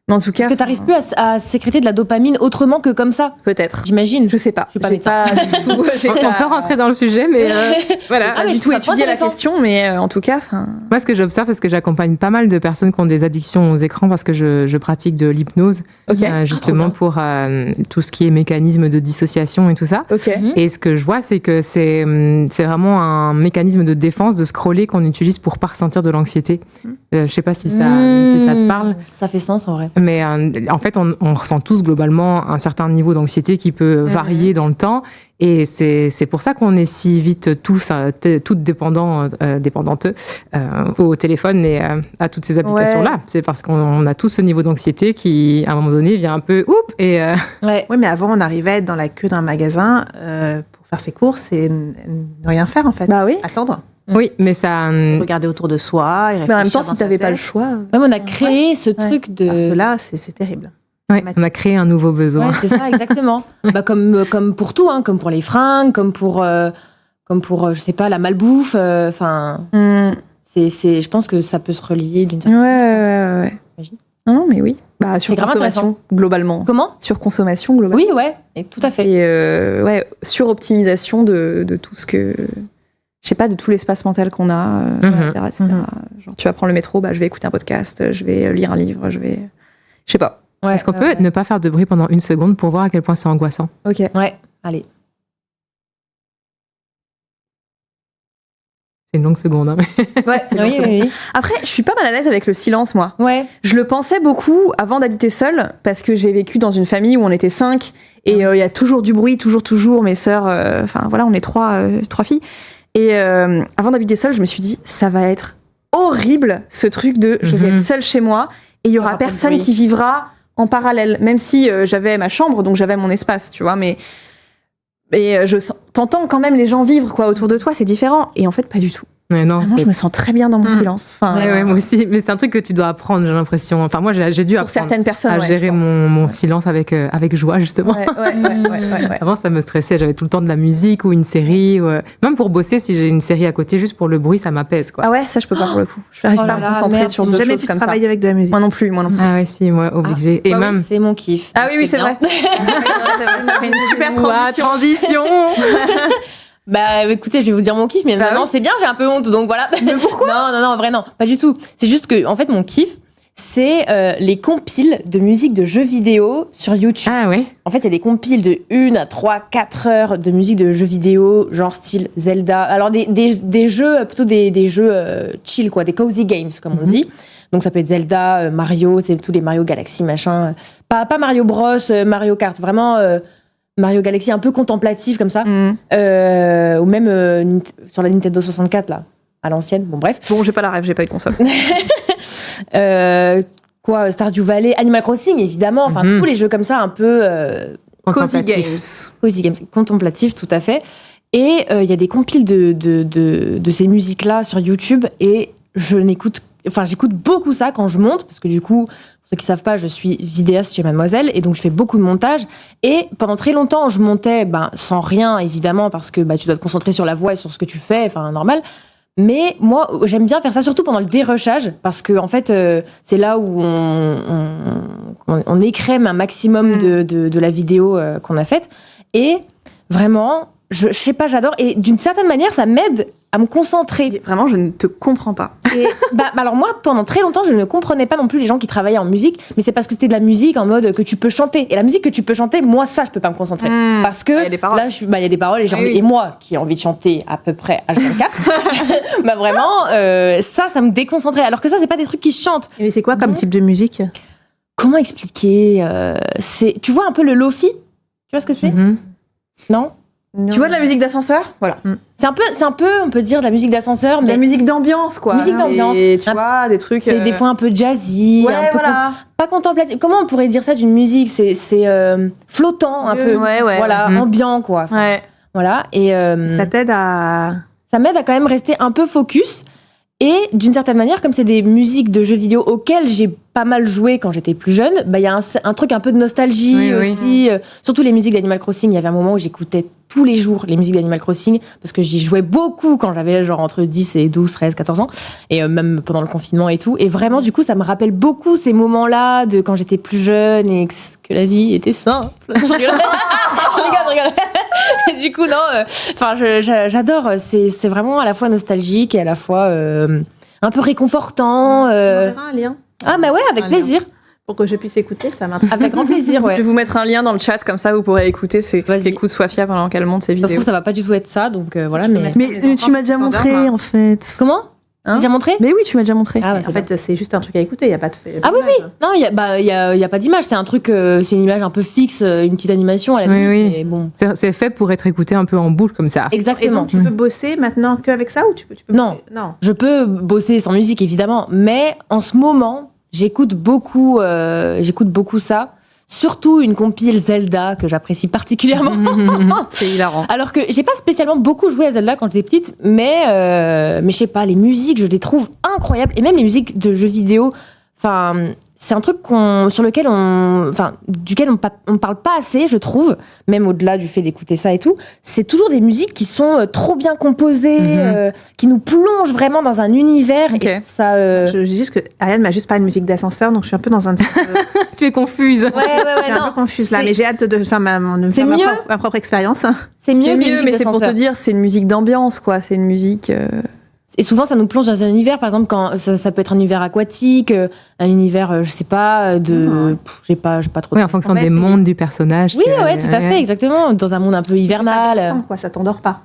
Mais en tout cas, parce que t'arrives plus à sécréter de la dopamine autrement que comme ça. Peut-être. J'imagine. Je sais pas. Je suis pas médecin. Du tout, on peut rentrer dans le sujet, mais voilà. Pas du tout étudié la question, mais en tout cas. Moi, ce que j'observe, parce que j'accompagne pas mal de personnes qui ont des addictions aux écrans, parce que je pratique de l'hypnose, justement pour tout ce qui est mécanisme de dissociation et tout ça. Et ce que je vois, c'est que c'est vraiment un mécanisme de défense de scroller qu'on utilise pour pas ressentir de l'anxiété. Je sais pas si ça te parle. Ça fait sens en vrai. Mais en fait, on ressent tous globalement un certain niveau d'anxiété qui peut varier dans le temps. Et c'est pour ça qu'on est si vite tous, toutes dépendantes au téléphone et à toutes ces applications-là. C'est parce qu'on a tous ce niveau d'anxiété qui, à un moment donné, vient un peu et Oui, mais avant, on arrivait à être dans la queue d'un magasin pour faire ses courses et ne rien faire, en fait. Bah oui. Attendre. Oui, mais ça. Regarder autour de soi et réfléchir. Mais en même temps, si t'avais pas le choix. Même on a créé ce truc de. Parce que là, c'est terrible. Ouais, on a créé un nouveau besoin. Ouais, c'est ça, exactement. Comme pour tout, hein, comme pour les fringues, comme pour je sais pas, la malbouffe. Enfin, je pense que ça peut se relier d'une certaine manière. Ouais. Imagine. Non, mais oui. Bah, surconsommation, globalement. Comment ? Surconsommation, globalement. Oui, ouais, et tout à fait. Et suroptimisation de tout ce que. Je sais pas, de tout l'espace mental qu'on a, etc. Genre, tu vas prendre le métro, bah, je vais écouter un podcast, je vais lire un livre, je sais pas. Ouais, est-ce qu'on peut ne pas faire de bruit pendant 1 seconde pour voir à quel point c'est angoissant ? Ok. Ouais, allez. C'est une longue seconde. Hein. Ouais, c'est une longue seconde. Oui. Après, je suis pas mal à l'aise avec le silence, moi. Ouais. Je le pensais beaucoup avant d'habiter seule, parce que j'ai vécu dans une famille où on était 5, et il y a toujours du bruit, toujours. Mes sœurs, enfin voilà, on est 3 filles. Et avant d'habiter seule, je me suis dit, ça va être horrible, ce truc de je vais être seule chez moi, et il y aura personne qui vivra en parallèle, même si j'avais ma chambre, donc j'avais mon espace, tu vois, mais t'entends quand même les gens vivre quoi autour de toi, c'est différent. Et en fait, pas du tout. Mais non, vraiment, je me sens très bien dans mon silence. Enfin, ouais, moi aussi. Mais c'est un truc que tu dois apprendre, j'ai l'impression. Enfin, moi, j'ai dû apprendre pour certaines personnes, à gérer mon silence avec joie, justement. Ouais. Avant, ça me stressait. J'avais tout le temps de la musique ou une série. Même pour bosser, si j'ai une série à côté, juste pour le bruit, ça m'appelle, quoi. Ah ouais, ça, je peux pas pour le coup. Je n'arrive pas à me concentrer sur d'autres choses comme ça. Travailler avec de la musique. Moi non plus. Ah ouais, si, moi, obligée. Et même. C'est mon kiff. Ah oui, c'est vrai. Ça fait une super transition. Bah écoutez, je vais vous dire mon kiff, mais non, c'est bien, j'ai un peu honte, donc voilà. Mais pourquoi ? Non, en vrai non, pas du tout. C'est juste que en fait mon kiff, c'est les compiles de musique de jeux vidéo sur YouTube. Ah ouais. En fait, il y a des compiles de 1 à 3, 4 heures de musique de jeux vidéo, genre style Zelda. Alors, des jeux, plutôt des jeux chill, quoi, des cozy games, comme on dit. Donc, ça peut être Zelda, Mario, tous les Mario Galaxy, machin. Pas Mario Bros, Mario Kart, vraiment Mario Galaxy un peu contemplatif, comme ça. Ou même sur la Nintendo 64, là, à l'ancienne. Bon, bref. Bon, j'ai pas la rêve, j'ai pas eu de console. Stardew Valley, Animal Crossing, évidemment. Enfin, tous les jeux comme ça, un peu Cozy Games. Cozy Games, contemplatif, tout à fait. Et il y a des compiles de ces musiques-là sur YouTube et j'écoute beaucoup ça quand je monte, parce que du coup, pour ceux qui savent pas, je suis vidéaste chez Mademoiselle et donc je fais beaucoup de montage. Et pendant très longtemps, je montais sans rien, évidemment, parce que tu dois te concentrer sur la voix et sur ce que tu fais, enfin, normal. Mais moi, j'aime bien faire ça, surtout pendant le dérushage, parce que en fait, c'est là où on écrème un maximum de la vidéo qu'on a faite. Et vraiment, je sais pas, j'adore. Et d'une certaine manière, ça m'aide à me concentrer. Mais vraiment, je ne te comprends pas. Et alors moi, pendant très longtemps, je ne comprenais pas non plus les gens qui travaillaient en musique, mais c'est parce que c'était de la musique en mode que tu peux chanter. Et la musique que tu peux chanter, moi, ça, je peux pas me concentrer. Parce que y a des paroles. là, il y a des paroles et moi, qui ai envie de chanter à peu près H24, vraiment, ça me déconcentrait. Alors que ça, c'est pas des trucs qui se chantent. Mais c'est quoi comme type de musique? Comment expliquer tu vois un peu le lofi? Tu vois ce que c'est? Non? Tu vois de la musique d'ascenseur? Voilà. C'est un peu, on peut dire, de la musique d'ascenseur, De mais la musique d'ambiance, quoi. Musique d'ambiance. Et tu vois, des trucs. c'est des fois un peu jazzy, Ouais, un peu voilà. pas contemplatif. Comment on pourrait dire ça d'une musique? C'est flottant un peu. Ouais. Voilà, ambiant, quoi. Enfin, Ouais. Voilà. Et Ça t'aide à... ça m'aide à quand même rester un peu focus. Et d'une certaine manière, comme c'est des musiques de jeux vidéo auxquelles j'ai pas mal joué quand j'étais plus jeune, il y a un truc un peu de nostalgie aussi. Surtout les musiques d'Animal Crossing. Il y avait un moment où j'écoutais tous les jours les musiques d'Animal Crossing parce que j'y jouais beaucoup quand j'avais genre entre 10 et 12, 13, 14 ans. Et même pendant le confinement et tout. Et vraiment, du coup, ça me rappelle beaucoup ces moments-là de quand j'étais plus jeune et que la vie était simple. Je rigole. Et du coup, j'adore. C'est vraiment à la fois nostalgique et à la fois un peu réconfortant. On verra un lien. Ah bah ouais, avec plaisir. Pour que je puisse écouter, ça m'intéresse. Avec grand plaisir, Je ouais. vais vous mettre un lien dans le chat, comme ça vous pourrez écouter ce qu'écoute Sofia pendant qu'elle monte ses Ça se vidéos. trouve, ça va pas du tout être ça, donc voilà. Mais tu m'as déjà montré, en fait. comment? J'ai déjà montré? Mais oui, tu m'as déjà montré. Ah, En fait, c'est juste un truc à écouter, il n'y a pas de... Ah oui. Non, il y a pas d'image. C'est un truc, c'est une image un peu fixe, une petite animation à la limite. Oui. Mais bon. C'est fait pour être écouté un peu en boucle comme ça. Et Exactement. donc, tu peux bosser maintenant qu'avec ça ou tu peux Non. bosser... Non. Je peux bosser sans musique, évidemment, mais en ce moment, j'écoute beaucoup ça. Surtout une compile Zelda que j'apprécie particulièrement. C'est hilarant. Alors que j'ai pas spécialement beaucoup joué à Zelda quand j'étais petite, mais je sais pas, les musiques, je les trouve incroyables. Et même les musiques de jeux vidéo, enfin, c'est un truc duquel on parle pas assez, je trouve, même au-delà du fait d'écouter ça et tout. C'est toujours des musiques qui sont trop bien composées, qui nous plongent vraiment dans un univers. Ok. Et je trouve ça. Je dis juste que Ariane m'a juste parlé de musique d'ascenseur, donc je suis un peu dans un... Tu es confuse. Ouais, je suis un peu confuse là, mais j'ai hâte de faire ma propre expérience. C'est mieux, C'est mieux, mais c'est pour te d'ascenseur. dire, c'est une musique d'ambiance, quoi. C'est une musique. Et souvent, ça nous plonge dans un univers, par exemple, quand ça peut être un univers aquatique, un univers, je sais pas, j'ai pas trop. Oui, en fonction En fait, des c'est- mondes du personnage. Oui, ouais, tout à fait, exactement. Dans un monde un peu hivernal. Ça t'endort pas.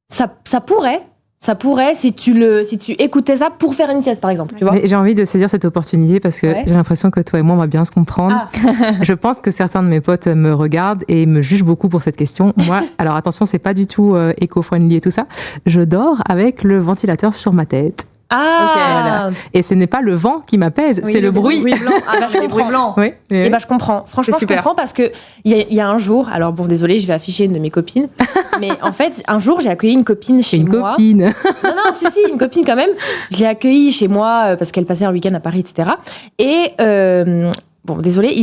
Ça pourrait, si tu écoutais ça pour faire une sieste, par exemple, tu vois. Mais j'ai envie de saisir cette opportunité parce que Ouais. j'ai l'impression que toi et moi, on va bien se comprendre. Je pense que certains de mes potes me regardent et me jugent beaucoup pour cette question. Moi, alors attention, c'est pas du tout éco-friendly et tout ça. Je dors avec le ventilateur sur ma tête. Ah, Et ce n'est pas le vent qui m'apaise, c'est le bruit. blanc. Ah, bah, je les bruits comprends. blancs. Oui. Et bah, je comprends. Franchement, C'est je super. comprends parce que il y a un jour, alors bon, désolée, je vais afficher une de mes copines, mais en fait, un jour, j'ai accueilli une copine C'est chez une moi. copine. Non, si, une copine quand même. Je l'ai accueillie chez moi parce qu'elle passait un week-end à Paris, etc. Et bon, désolée,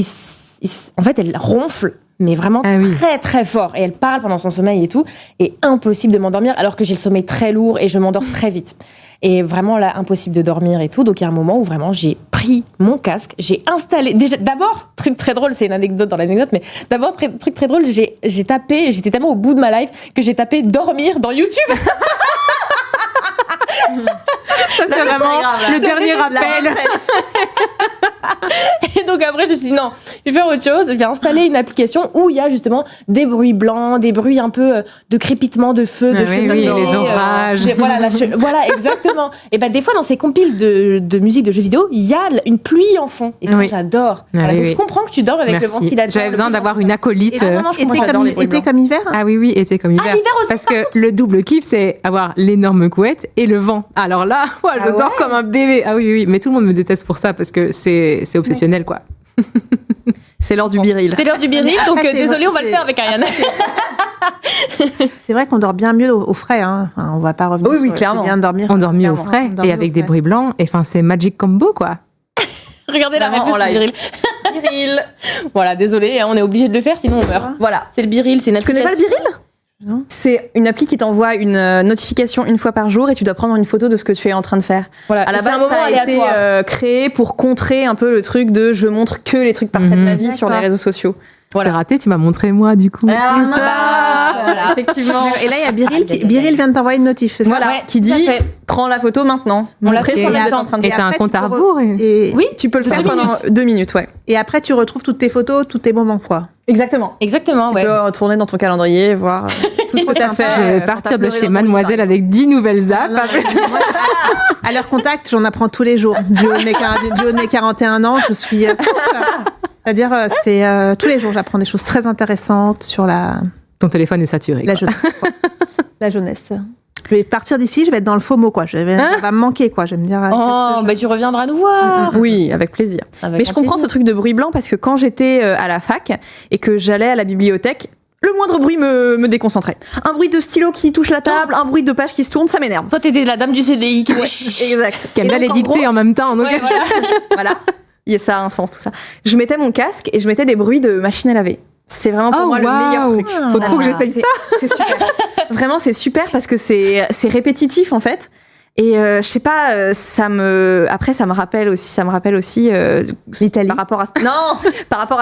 en fait, elle ronfle, mais vraiment Ah oui. très très fort. Et elle parle pendant son sommeil et tout. Et impossible de m'endormir alors que j'ai le sommeil très lourd et je m'endors très vite. Et vraiment là, impossible de dormir et tout. Donc il y a un moment où vraiment j'ai pris mon casque, j'ai installé. D'abord, truc très drôle, c'est une anecdote dans l'anecdote, mais d'abord, truc très drôle, j'ai tapé, j'étais tellement au bout de ma life que j'ai tapé dormir dans YouTube. Ça, c'est vraiment le dernier rappel. Et donc après, je me suis dit, non, je vais faire autre chose. Je vais installer une application où il y a justement des bruits blancs, des bruits un peu de crépitement de feu, de cheminée. Les orages. Voilà, exactement. Et ben des fois, dans ces compiles de musique de jeux vidéo, il y a une pluie en fond. Et ça, j'adore. Donc je comprends que tu dors avec le ventilateur. J'avais besoin d'avoir une acolyte. Été comme hiver. Ah oui, été comme hiver. Ah, hiver aussi. Parce que le double kiff, c'est avoir l'énorme couette et le vent. Alors là, je dors comme un bébé. Ah oui. Mais tout le monde me déteste pour ça parce que c'est obsessionnel, quoi. C'est l'heure du biril. C'est l'heure du biril, donc désolé, on va le faire avec Ariane. C'est vrai qu'on dort bien mieux au frais. Hein. Enfin, on va pas revenir sur clairement. C'est bien de dormir. On dort mieux au frais et avec des bruits blancs. Et enfin, c'est magic combo, quoi. Regardez la réponse du biril. Biril. Voilà, désolé, on est obligé de le faire, sinon on meurt. Voilà, c'est le biril, c'est une application. Tu connais pas le biril ? Non. C'est une appli qui t'envoie une notification une fois par jour et tu dois prendre une photo de ce que tu es en train de faire. Voilà. À la base, ça a été créé pour contrer un peu le truc de je montre que les trucs parfaits de ma vie sur les réseaux sociaux. Voilà. C'est raté, tu m'as montré moi du coup. Voilà, effectivement. Et là, il y a Biril. Biril vient de t'envoyer une notif, c'est ça ? Voilà, qui dit prends la photo maintenant. On l'a fait ce que vous êtes en train de faire. Et t'as un compte à rebours. Oui, tu peux le faire pendant 2 minutes, ouais. Et après, tu retrouves toutes tes photos, tous tes moments, quoi. Exactement, ouais. Tu peux retourner dans ton calendrier, voir tout ce que t'as fait. Je vais partir de chez Mademoiselle avec 10 nouvelles apps. À leur contact, j'en apprends tous les jours. Du haut de mes 41 ans, je suis... C'est-à-dire, c'est tous les jours, j'apprends des choses très intéressantes sur Ton téléphone est saturé. La jeunesse. La jeunesse. Je vais partir d'ici, je vais être dans le FOMO, quoi. Ça va me manquer, quoi. Je vais me dire... tu reviendras nous voir. Oui, avec plaisir. Mais je comprends ce truc de bruit blanc parce que quand j'étais à la fac et que j'allais à la bibliothèque, le moindre bruit me déconcentrait. Un bruit de stylo qui touche la table, un bruit de page qui se tourne, ça m'énerve. Toi, t'étais la dame du CDI. Exact. Qui aime bien les dicter en même temps. Donc... Ouais, voilà. Ça a un sens, tout ça. Je mettais mon casque et je mettais des bruits de machine à laver. C'est vraiment pour moi le meilleur truc. Faut trop que j'essaye ça. C'est super. Vraiment, c'est super parce que c'est répétitif en fait. Et je sais pas, ça me rappelle aussi l'Italie par rapport à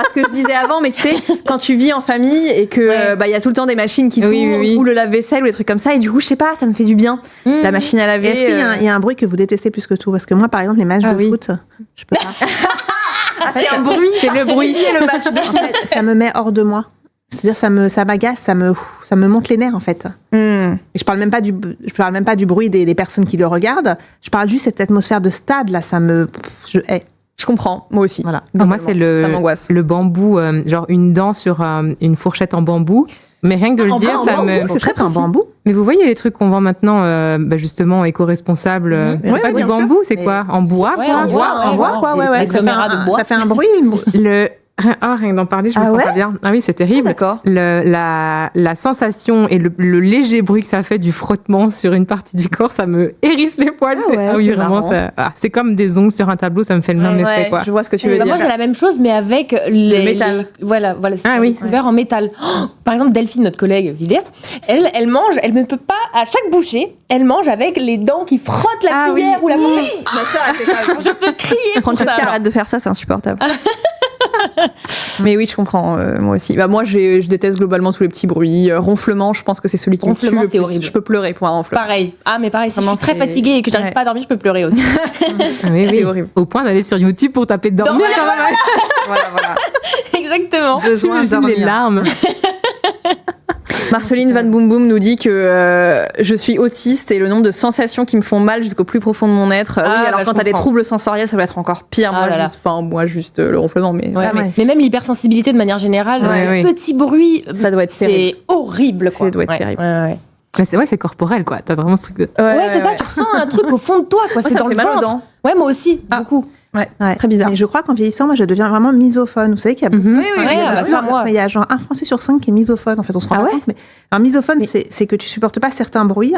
ce que je disais avant, mais tu sais, quand tu vis en famille et que y a tout le temps des machines qui tournent ou le lave-vaisselle ou des trucs comme ça, et du coup je sais pas, ça me fait du bien la machine à laver. Est-ce qu'il y a un bruit que vous détestez plus que tout? Parce que moi par exemple les matchs de foot, je peux pas. C'est un bruit, c'est le bruit et le match. En fait, ça me met hors de moi. C'est-à-dire ça m'agace, ça me monte les nerfs en fait. Et je parle même pas du bruit des personnes qui le regardent. Je parle juste de cette atmosphère de stade là, je hais. Je comprends, moi aussi. Voilà. Non, moi c'est le bambou, genre une dent sur une fourchette en bambou. Mais rien que de le dire, ça me. C'est très un bambou. Mais vous voyez les trucs qu'on vend maintenant, justement éco-responsables. Pas du bambou, c'est quoi? En bois, en bois, ouais. Ça fait un bruit. Rien que d'en parler, je me sens pas bien. Ah oui, c'est terrible. D'accord. La sensation et le léger bruit que ça fait du frottement sur une partie du corps, ça me hérisse les poils. Vraiment, c'est comme des ongles sur un tableau, ça me fait le même effet, quoi. Je vois ce que tu veux dire. Moi, j'ai la même chose, mais avec le métal. Voilà, c'est couvert en métal. Par exemple, Delphine, notre collègue vidéaste, elle mange, elle ne peut pas, à chaque bouchée, elle mange avec les dents qui frottent la cuillère ou la fourchette. Ma sœur a fait ça. Je peux crier pour ça. Arrête de faire ça, c'est insupportable. Mais oui, je comprends, moi aussi. Moi, je déteste globalement tous les petits bruits. Ronflement, je pense que c'est celui qui me tue le plus. Horrible. Je peux pleurer pour un ronflement. Pareil. Mais pareil, si je suis très fatiguée et que j'arrive pas à dormir, je peux pleurer aussi. Oui. C'est horrible. Au point d'aller sur YouTube pour taper de dormir. Voilà. Exactement. Besoin de dormir. Les larmes. Marceline Van Boom Boom nous dit que je suis autiste et le nombre de sensations qui me font mal jusqu'au plus profond de mon être. Alors quand t'as des troubles sensoriels, ça va être encore pire. Moi, juste le ronflement. Mais même l'hypersensibilité de manière générale, petit bruit, ça doit être c'est horrible. Ça doit être terrible. Mais c'est corporel, quoi. T'as vraiment ce truc de... c'est ça, tu ressens un truc au fond de toi, quoi. C'est dans le ventre. Mal aux dents. Ouais, moi aussi, beaucoup. Ouais, très bizarre. Mais je crois qu'en vieillissant, moi, je deviens vraiment misophone. Vous savez qu'il y a il y a genre 1 Français sur 5 qui est misophone. En fait, on se rend pas compte. Mais alors, misophone, c'est que tu supportes pas certains bruits,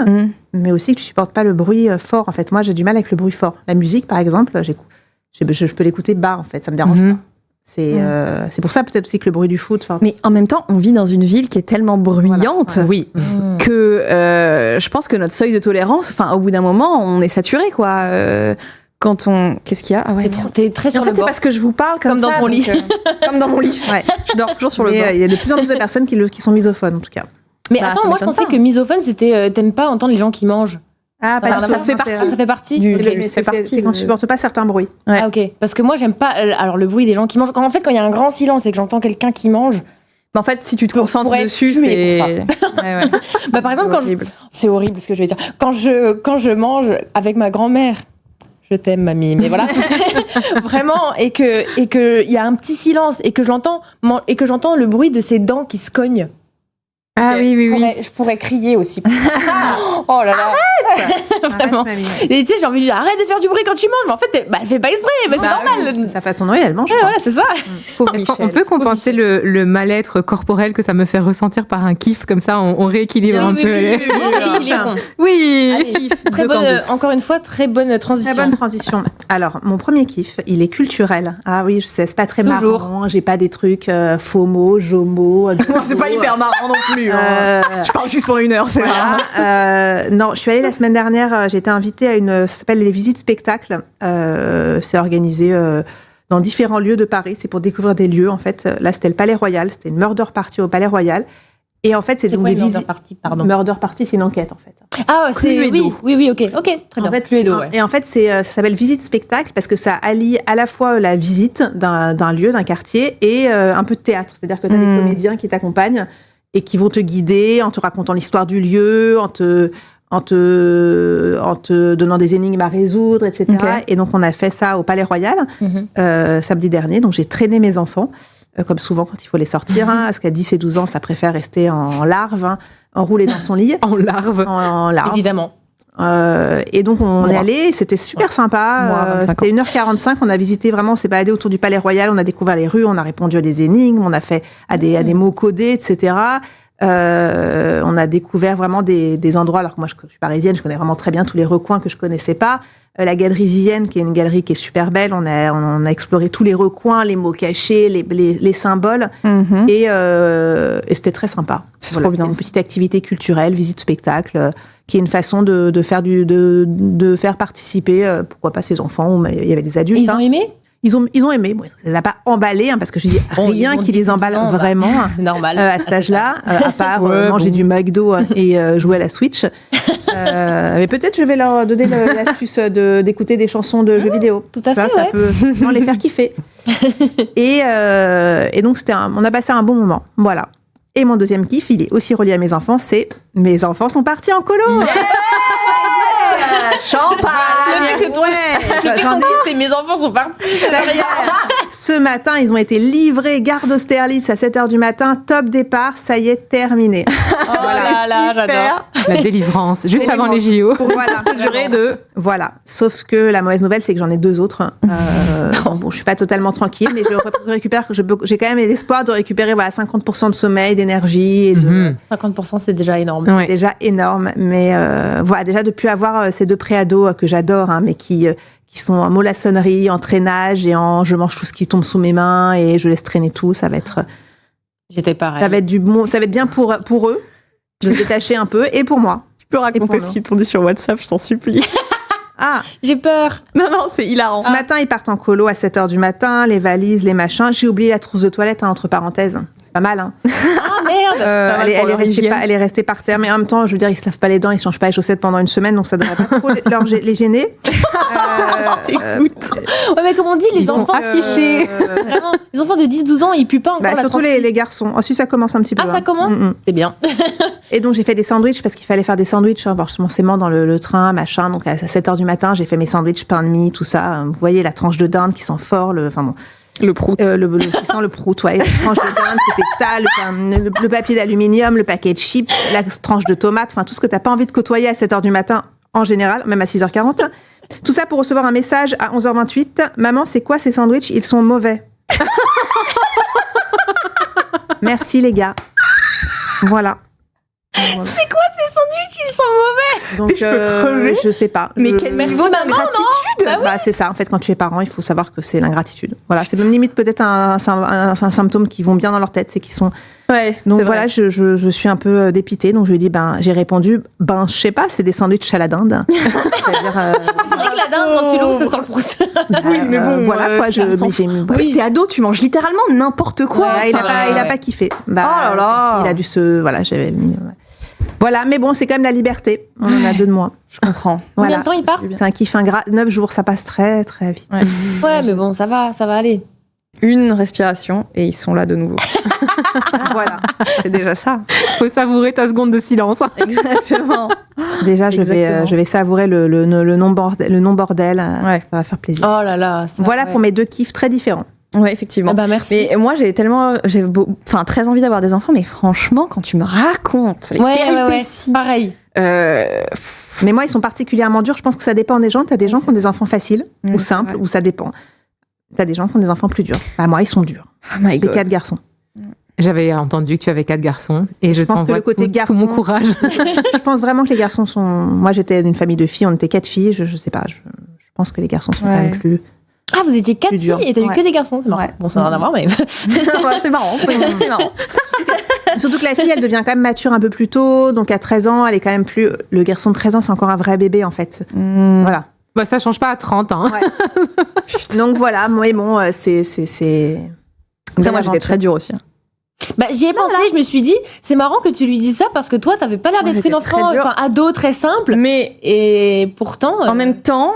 mais aussi que tu supportes pas le bruit fort. En fait, moi, j'ai du mal avec le bruit fort. La musique, par exemple, je peux l'écouter bas. En fait, ça me dérange pas. C'est pour ça peut-être aussi que le bruit du foot. Mais en même temps, on vit dans une ville qui est tellement bruyante que je pense que notre seuil de tolérance, au bout d'un moment, on est saturé, quoi. Qu'est-ce qu'il y a? T'es très sur le bord. C'est parce que je vous parle comme dans ton lit. Comme dans mon lit. Je dors toujours sur le bord. Il y a de plus en plus de personnes qui sont misophones, en tout cas. Mais attends, moi je pensais que misophone, c'était t'aimes pas entendre les gens qui mangent. Ah, ça fait partie du. C'est qu'on ne supporte pas certains bruits. Ouais. Ah, ok. Parce que moi, j'aime pas. Alors, le bruit des gens qui mangent. Quand il y a un grand silence et que j'entends quelqu'un qui mange. Mais en fait, si tu te concentres dessus, c'est. Bah, par exemple, c'est horrible ce que je vais dire. Quand je mange avec ma grand-mère. Je t'aime, mamie, mais voilà. Vraiment, et que il y a un petit silence et que j'entends le bruit de ses dents qui se cognent. Ah oui. Je pourrais crier aussi. Oh là là. Vraiment. Et tu sais, j'ai envie de dire arrête de faire du bruit quand tu manges, mais en fait, elle fait pas exprès, mais c'est normal. C'est sa façon de manger, elle mange. Ouais, voilà, c'est ça. Est-ce qu'on peut compenser le mal-être corporel que ça me fait ressentir par un kiff comme ça, on rééquilibre un peu. Oui. Très bonne. Encore une fois, très bonne transition. Très bonne transition. Alors, mon premier kiff, il est culturel. Ah oui, je sais, c'est pas très marrant. J'ai pas des trucs FOMO, JOMO. C'est pas hyper marrant non plus. Je parle juste pendant 1 heure, c'est voilà. Non, je suis allée la semaine dernière, j'ai été invitée à ça s'appelle les visites spectacles. C'est organisé dans différents lieux de Paris. C'est pour découvrir des lieux, en fait. Là, c'était le Palais Royal. C'était une murder party au Palais Royal. Et en fait, c'est donc des visites. Murder party, c'est une enquête, en fait. Ah, c'est oui, ok, très bien. En fait, et en fait, ça s'appelle visite spectacle parce que ça allie à la fois la visite d'un lieu, d'un quartier, et un peu de théâtre. C'est-à-dire que tu as des comédiens qui t'accompagnent et qui vont te guider en te racontant l'histoire du lieu, en te donnant des énigmes à résoudre, etc. Okay. Et donc, on a fait ça au Palais Royal samedi dernier. Donc, j'ai traîné mes enfants, comme souvent quand il faut les sortir, parce qu'à 10 et 12 ans, ça préfère rester en larve, enroulé dans son lit. En larve. En larve. Évidemment. Et donc, on est allé, c'était super sympa. C'était 1h45, on a visité vraiment, on s'est baladé autour du Palais Royal, on a découvert les rues, on a répondu à des énigmes, on a fait à des mots codés, etc. On a découvert vraiment des endroits, alors que moi je suis parisienne, je connais vraiment très bien tous les recoins que je connaissais pas. La galerie Vivienne, qui est une galerie qui est super belle, on a exploré tous les recoins, les mots cachés, les symboles, et c'était très sympa. C'est trop bien. Une petite activité culturelle, visite spectacle, qui est une façon de faire participer, pourquoi pas ses enfants, ou il y avait des adultes. Et ils ont aimé ? Ils ont aimé. Bon, on les a pas emballés, parce que je dis rien qui les emballe vraiment. C'est normal. À cet âge-là, à part manger du McDo et jouer à la Switch. Mais peut-être je vais leur donner l'astuce d'écouter des chansons de jeux vidéo. Tout à fait, ça peut vraiment les faire kiffer. Et donc, on a passé un bon moment. Voilà. Et mon deuxième kiff, il est aussi relié à mes enfants, c'est mes enfants sont partis en colo. Yeah Champagne. Le fait que toi, c'est mes enfants sont partis. Ce matin, ils ont été livrés gare d'Austerlitz à 7h du matin, top départ, ça y est, terminé. Oh là, j'adore. La délivrance, juste avant les JO. Voilà. Sauf que la mauvaise nouvelle, c'est que j'en ai 2 autres. Bon, je suis pas totalement tranquille, mais j'ai quand même l'espoir de récupérer 50% de sommeil, d'énergie. 50%, c'est déjà énorme. Ouais. Déjà énorme, mais déjà depuis avoir ces 2 préados que j'adore, mais qui sont en mollassonnerie, en traînage et je mange tout ce qui tombe sous mes mains et je laisse traîner tout, ça va être. J'étais pareil. Ça va être bien pour eux de se détacher un peu et pour moi. Tu peux raconter ce qu'ils t'ont dit sur WhatsApp, je t'en supplie. Ah, j'ai peur. Non, c'est hilarant. Ce matin, ils partent en colo à 7h du matin, les valises, les machins. J'ai oublié la trousse de toilette, entre parenthèses. C'est pas mal, Ah, merde. Elle est restée par terre, mais en même temps, je veux dire, ils se lavent pas les dents, ils changent pas les chaussettes pendant une semaine, donc ça devrait pas trop les gêner. Ouais, mais comme on dit, les enfants affichés. Vraiment, les enfants de 10-12 ans, ils puent pas encore. Surtout les garçons. Ensuite, ça commence un petit peu. Ah, ça commence. C'est bien. Et donc, j'ai fait des sandwichs parce qu'il fallait faire des sandwichs, forcément dans le train, machin. Donc, à 7h du matin, j'ai fait mes sandwichs, pain de mie, tout ça. Vous voyez la tranche de dinde qui sent fort, le prout. Qui sent le prout, ouais. La tranche de dinde qui était le papier d'aluminium, le paquet de chips, la tranche de tomate, enfin, tout ce que t'as pas envie de côtoyer à 7h du matin, en général, même à 6h40. Tout ça pour recevoir un message à 11h28. Maman, c'est quoi ces sandwichs? Ils sont mauvais. Merci, les gars. Voilà. C'est quoi ces sandwichs? Ils sont mauvais. Donc, je sais pas. Mais quel niveau d'ingratitude? C'est ça. En fait, quand tu es parent, il faut savoir que c'est l'ingratitude. Voilà, c'est même limite peut-être un symptôme qui vont bien dans leur tête, c'est qu'ils sont. Ouais. Donc voilà, je suis un peu dépitée. Donc je lui ai dit, j'ai répondu, je sais pas, c'est des sandwichs à la dinde. C'est-à-dire. C'est vrai que la dinde, quand tu l'ouvres, ça sent le proust. Oui, mais bon, voilà quoi. Oui, t'es ado, tu manges littéralement n'importe quoi. Ouais, il a pas kiffé. Oh là là. Il a dû j'avais mis. Voilà, mais bon, c'est quand même la liberté. On en a 2 de moins. Je comprends. Combien de temps ils partent? C'est un kiff ingrat. 9 jours, ça passe très, très vite. Ouais, mais bon, ça va aller. Une respiration et ils sont là de nouveau. Voilà, c'est déjà ça. Faut savourer ta seconde de silence. Exactement. Déjà, je vais savourer le non-bordel. Ouais. Ça va faire plaisir. Oh là là. Voilà pour mes 2 kiffs très différents. Ouais, effectivement. Ah bah merci. Mais moi, j'ai très envie d'avoir des enfants, mais franchement, quand tu me racontes les péripéties, pareil. Mais moi, ils sont particulièrement durs. Je pense que ça dépend des gens. T'as des gens qui ont des enfants faciles ou simples, ou ça dépend. T'as des gens qui ont des enfants plus durs. Bah, moi, ils sont durs. Oh my God. Les 4 garçons. J'avais entendu que tu avais 4 garçons et je pense que t'envoie le côté tout mon courage. Je pense vraiment que les garçons sont... Moi, j'étais d'une famille de filles, on était 4 filles. Je sais pas, je pense que les garçons sont quand même plus... Ah, vous étiez 4 filles et t'as eu que des garçons, c'est marrant. Ouais. Bon, ça n'a rien à voir, mais... c'est marrant. C'est marrant. Surtout que la fille, elle devient quand même mature un peu plus tôt. Donc, à 13 ans, elle est quand même plus... Le garçon de 13 ans, c'est encore un vrai bébé, en fait. Voilà. Bah, ça change pas à 30, hein. Ouais. Donc, voilà. Moi, bon, c'est... Après, moi, j'étais très dure aussi. Bah, j'y ai pensé, je me suis dit, c'est marrant que tu lui dises ça parce que toi, t'avais pas l'air d'être une enfant, ado très simple. Mais et pourtant. En même temps,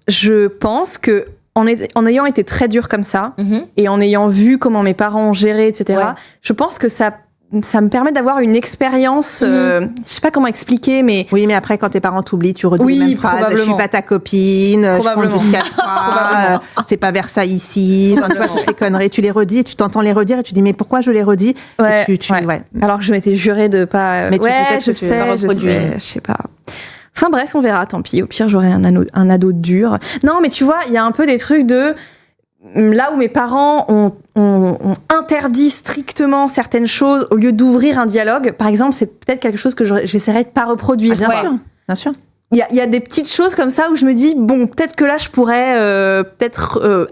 je pense que en ayant été très dure comme ça et en ayant vu comment mes parents ont géré, etc., je pense que ça me permet d'avoir une expérience, je sais pas comment expliquer, mais... Oui, mais après, quand tes parents t'oublient, tu redis les mêmes phrases. Je suis pas ta copine, je compte jusqu'à 3, c'est pas Versailles ici. Enfin, tu vois, toutes ces conneries, tu les redis, tu t'entends les redire et tu dis, mais pourquoi je les redis? Ouais, ouais. Alors que je m'étais jurée de pas... Mais je sais pas. Enfin bref, on verra, tant pis. Au pire, j'aurai un ado dur. Non, mais tu vois, il y a un peu des trucs de... Là où mes parents ont interdit strictement certaines choses au lieu d'ouvrir un dialogue, par exemple, c'est peut-être quelque chose que j'essaierai de pas reproduire. Ah, bien sûr. Il y a des petites choses comme ça où je me dis, bon, peut-être que là, je pourrais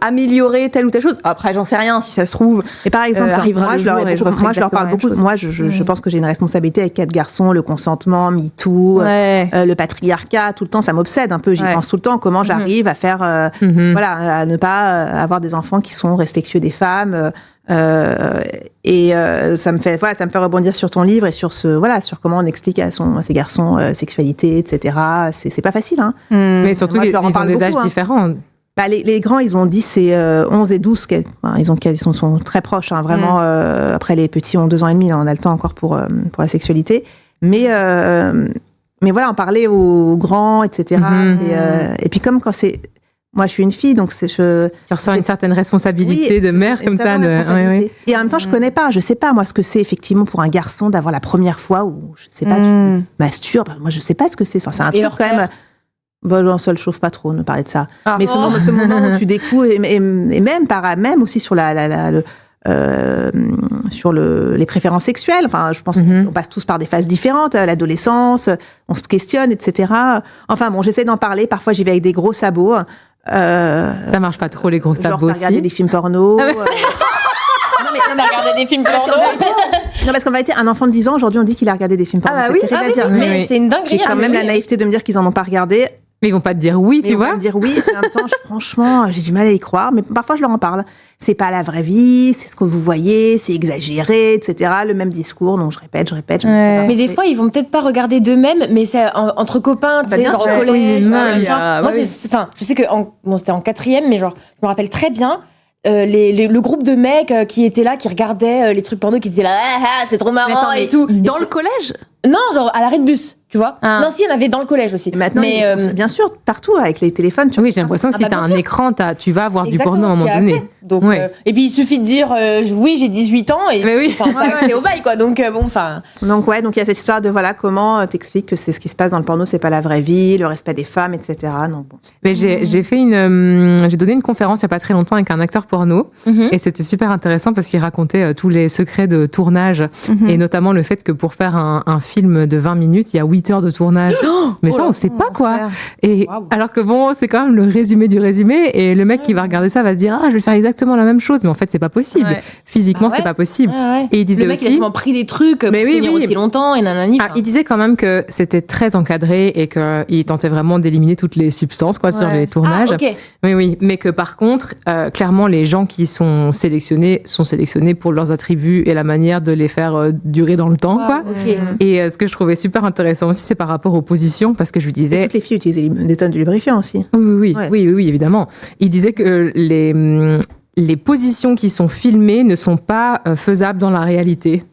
améliorer telle ou telle chose. Après, j'en sais rien, si ça se trouve. Et par exemple, moi, je leur parle beaucoup. Moi, je pense que j'ai une responsabilité avec 4 garçons, le consentement, MeToo, le patriarcat, tout le temps, ça m'obsède un peu. J'y pense tout le temps, comment j'arrive à faire, voilà, à ne pas avoir des enfants qui sont respectueux des femmes. Ça me fait rebondir sur ton livre et sur sur comment on explique à ses garçons sexualité, etc. C'est pas facile, hein. Mais surtout qu'ils ont des âges différents. Bah, les grands, ils ont 10 et 11 et 12. Ils sont très proches, hein, vraiment. Après, les petits ont 2 ans et demi. Là, on a le temps encore pour la sexualité. Mais voilà, en parler aux grands, etc. Et puis comme quand c'est... Moi, je suis une fille, donc tu ressens une certaine responsabilité de mère comme ça. Et en même temps, je connais pas, je sais pas moi ce que c'est effectivement pour un garçon d'avoir la première fois où je sais pas, tu masturbes. Moi, je sais pas ce que c'est. Enfin, c'est un truc quand même. Bon, ça le chauffe pas trop, ne parler de ça. Mais ce moment où tu découvres et même aussi sur sur les préférences sexuelles. Enfin, je pense qu'on passe tous par des phases différentes, l'adolescence, on se questionne, etc. Enfin bon, j'essaie d'en parler. Parfois, j'y vais avec des gros sabots. Ça marche pas trop les gros sabots aussi. Regarder des films porno. Non, mais regarder des films porno. Parce qu'en vérité, un enfant de 10 ans, aujourd'hui, on dit qu'il a regardé des films porno. C'est terrible à dire. Mais c'est une dinguerie. J'ai quand même la naïveté de me dire qu'ils en ont pas regardé. Mais ils vont pas te dire oui, tu vois. Ils vont me dire oui. En même temps, franchement, j'ai du mal à y croire. Mais parfois, je leur en parle. C'est pas la vraie vie, c'est ce que vous voyez, c'est exagéré, etc. Le même discours, donc je répète. Mais des fois, ils vont peut-être pas regarder d'eux-mêmes, mais c'est entre copains, tu sais, genre au collège. Moi, je sais que c'était en 4e, mais genre, je me rappelle très bien. Le groupe de mecs qui étaient là, qui regardaient les trucs porno, qui disaient là, c'est trop marrant et tout. Dans le collège? Non, genre à l'arrêt de bus, tu vois. Non, si, il y en avait dans le collège aussi. Et maintenant, bien sûr, partout avec les téléphones. Oui, j'ai l'impression que si t'as un écran, tu vas avoir du porno à un moment donné. Donc, et puis il suffit de dire oui, j'ai 18 ans et t'as accès au bail, quoi. Donc bon, enfin. Donc il y a cette histoire de comment t'expliques que c'est ce qui se passe dans le porno, c'est pas la vraie vie, le respect des femmes, etc. Donc bon. Mais j'ai donné une conférence il y a pas très longtemps avec un acteur porno et c'était super intéressant parce qu'il racontait tous les secrets de tournage et notamment le fait que pour faire un film de 20 minutes, il y a 8 heures de tournage. Mais ça, on sait pas quoi. Et alors que bon, c'est quand même le résumé du résumé et le mec qui va regarder ça va se dire je vais faire exactement exactement la même chose, mais en fait, c'est pas possible. Ouais. Physiquement, c'est pas possible. Et il disait le mec, il a justement pris des trucs pour tenir aussi longtemps et nanani. Il disait quand même que c'était très encadré et qu'il tentait vraiment d'éliminer toutes les substances sur les tournages. Oui, mais que par contre, clairement, les gens qui sont sélectionnés pour leurs attributs et la manière de les faire durer dans le temps. Et ce que je trouvais super intéressant aussi, c'est par rapport aux positions, parce que je lui disais... Et toutes les filles utilisaient des tonnes de lubrifiant aussi. Oui, évidemment. Il disait que les positions qui sont filmées ne sont pas faisables dans la réalité.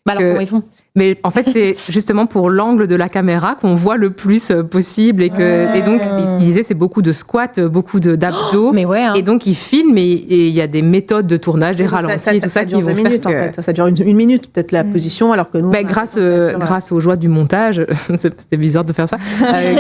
Alors comment ils font ? Mais en fait, c'est justement pour l'angle de la caméra qu'on voit le plus possible. Et donc, il disait c'est beaucoup de squats, beaucoup d'abdos. Et donc, il filme et il y a des méthodes de tournage, des ralentis, tout ça qui vont faire que... en fait. Ça dure une minute, peut-être, la position, alors que nous... grâce aux joies du montage, c'était bizarre de faire ça,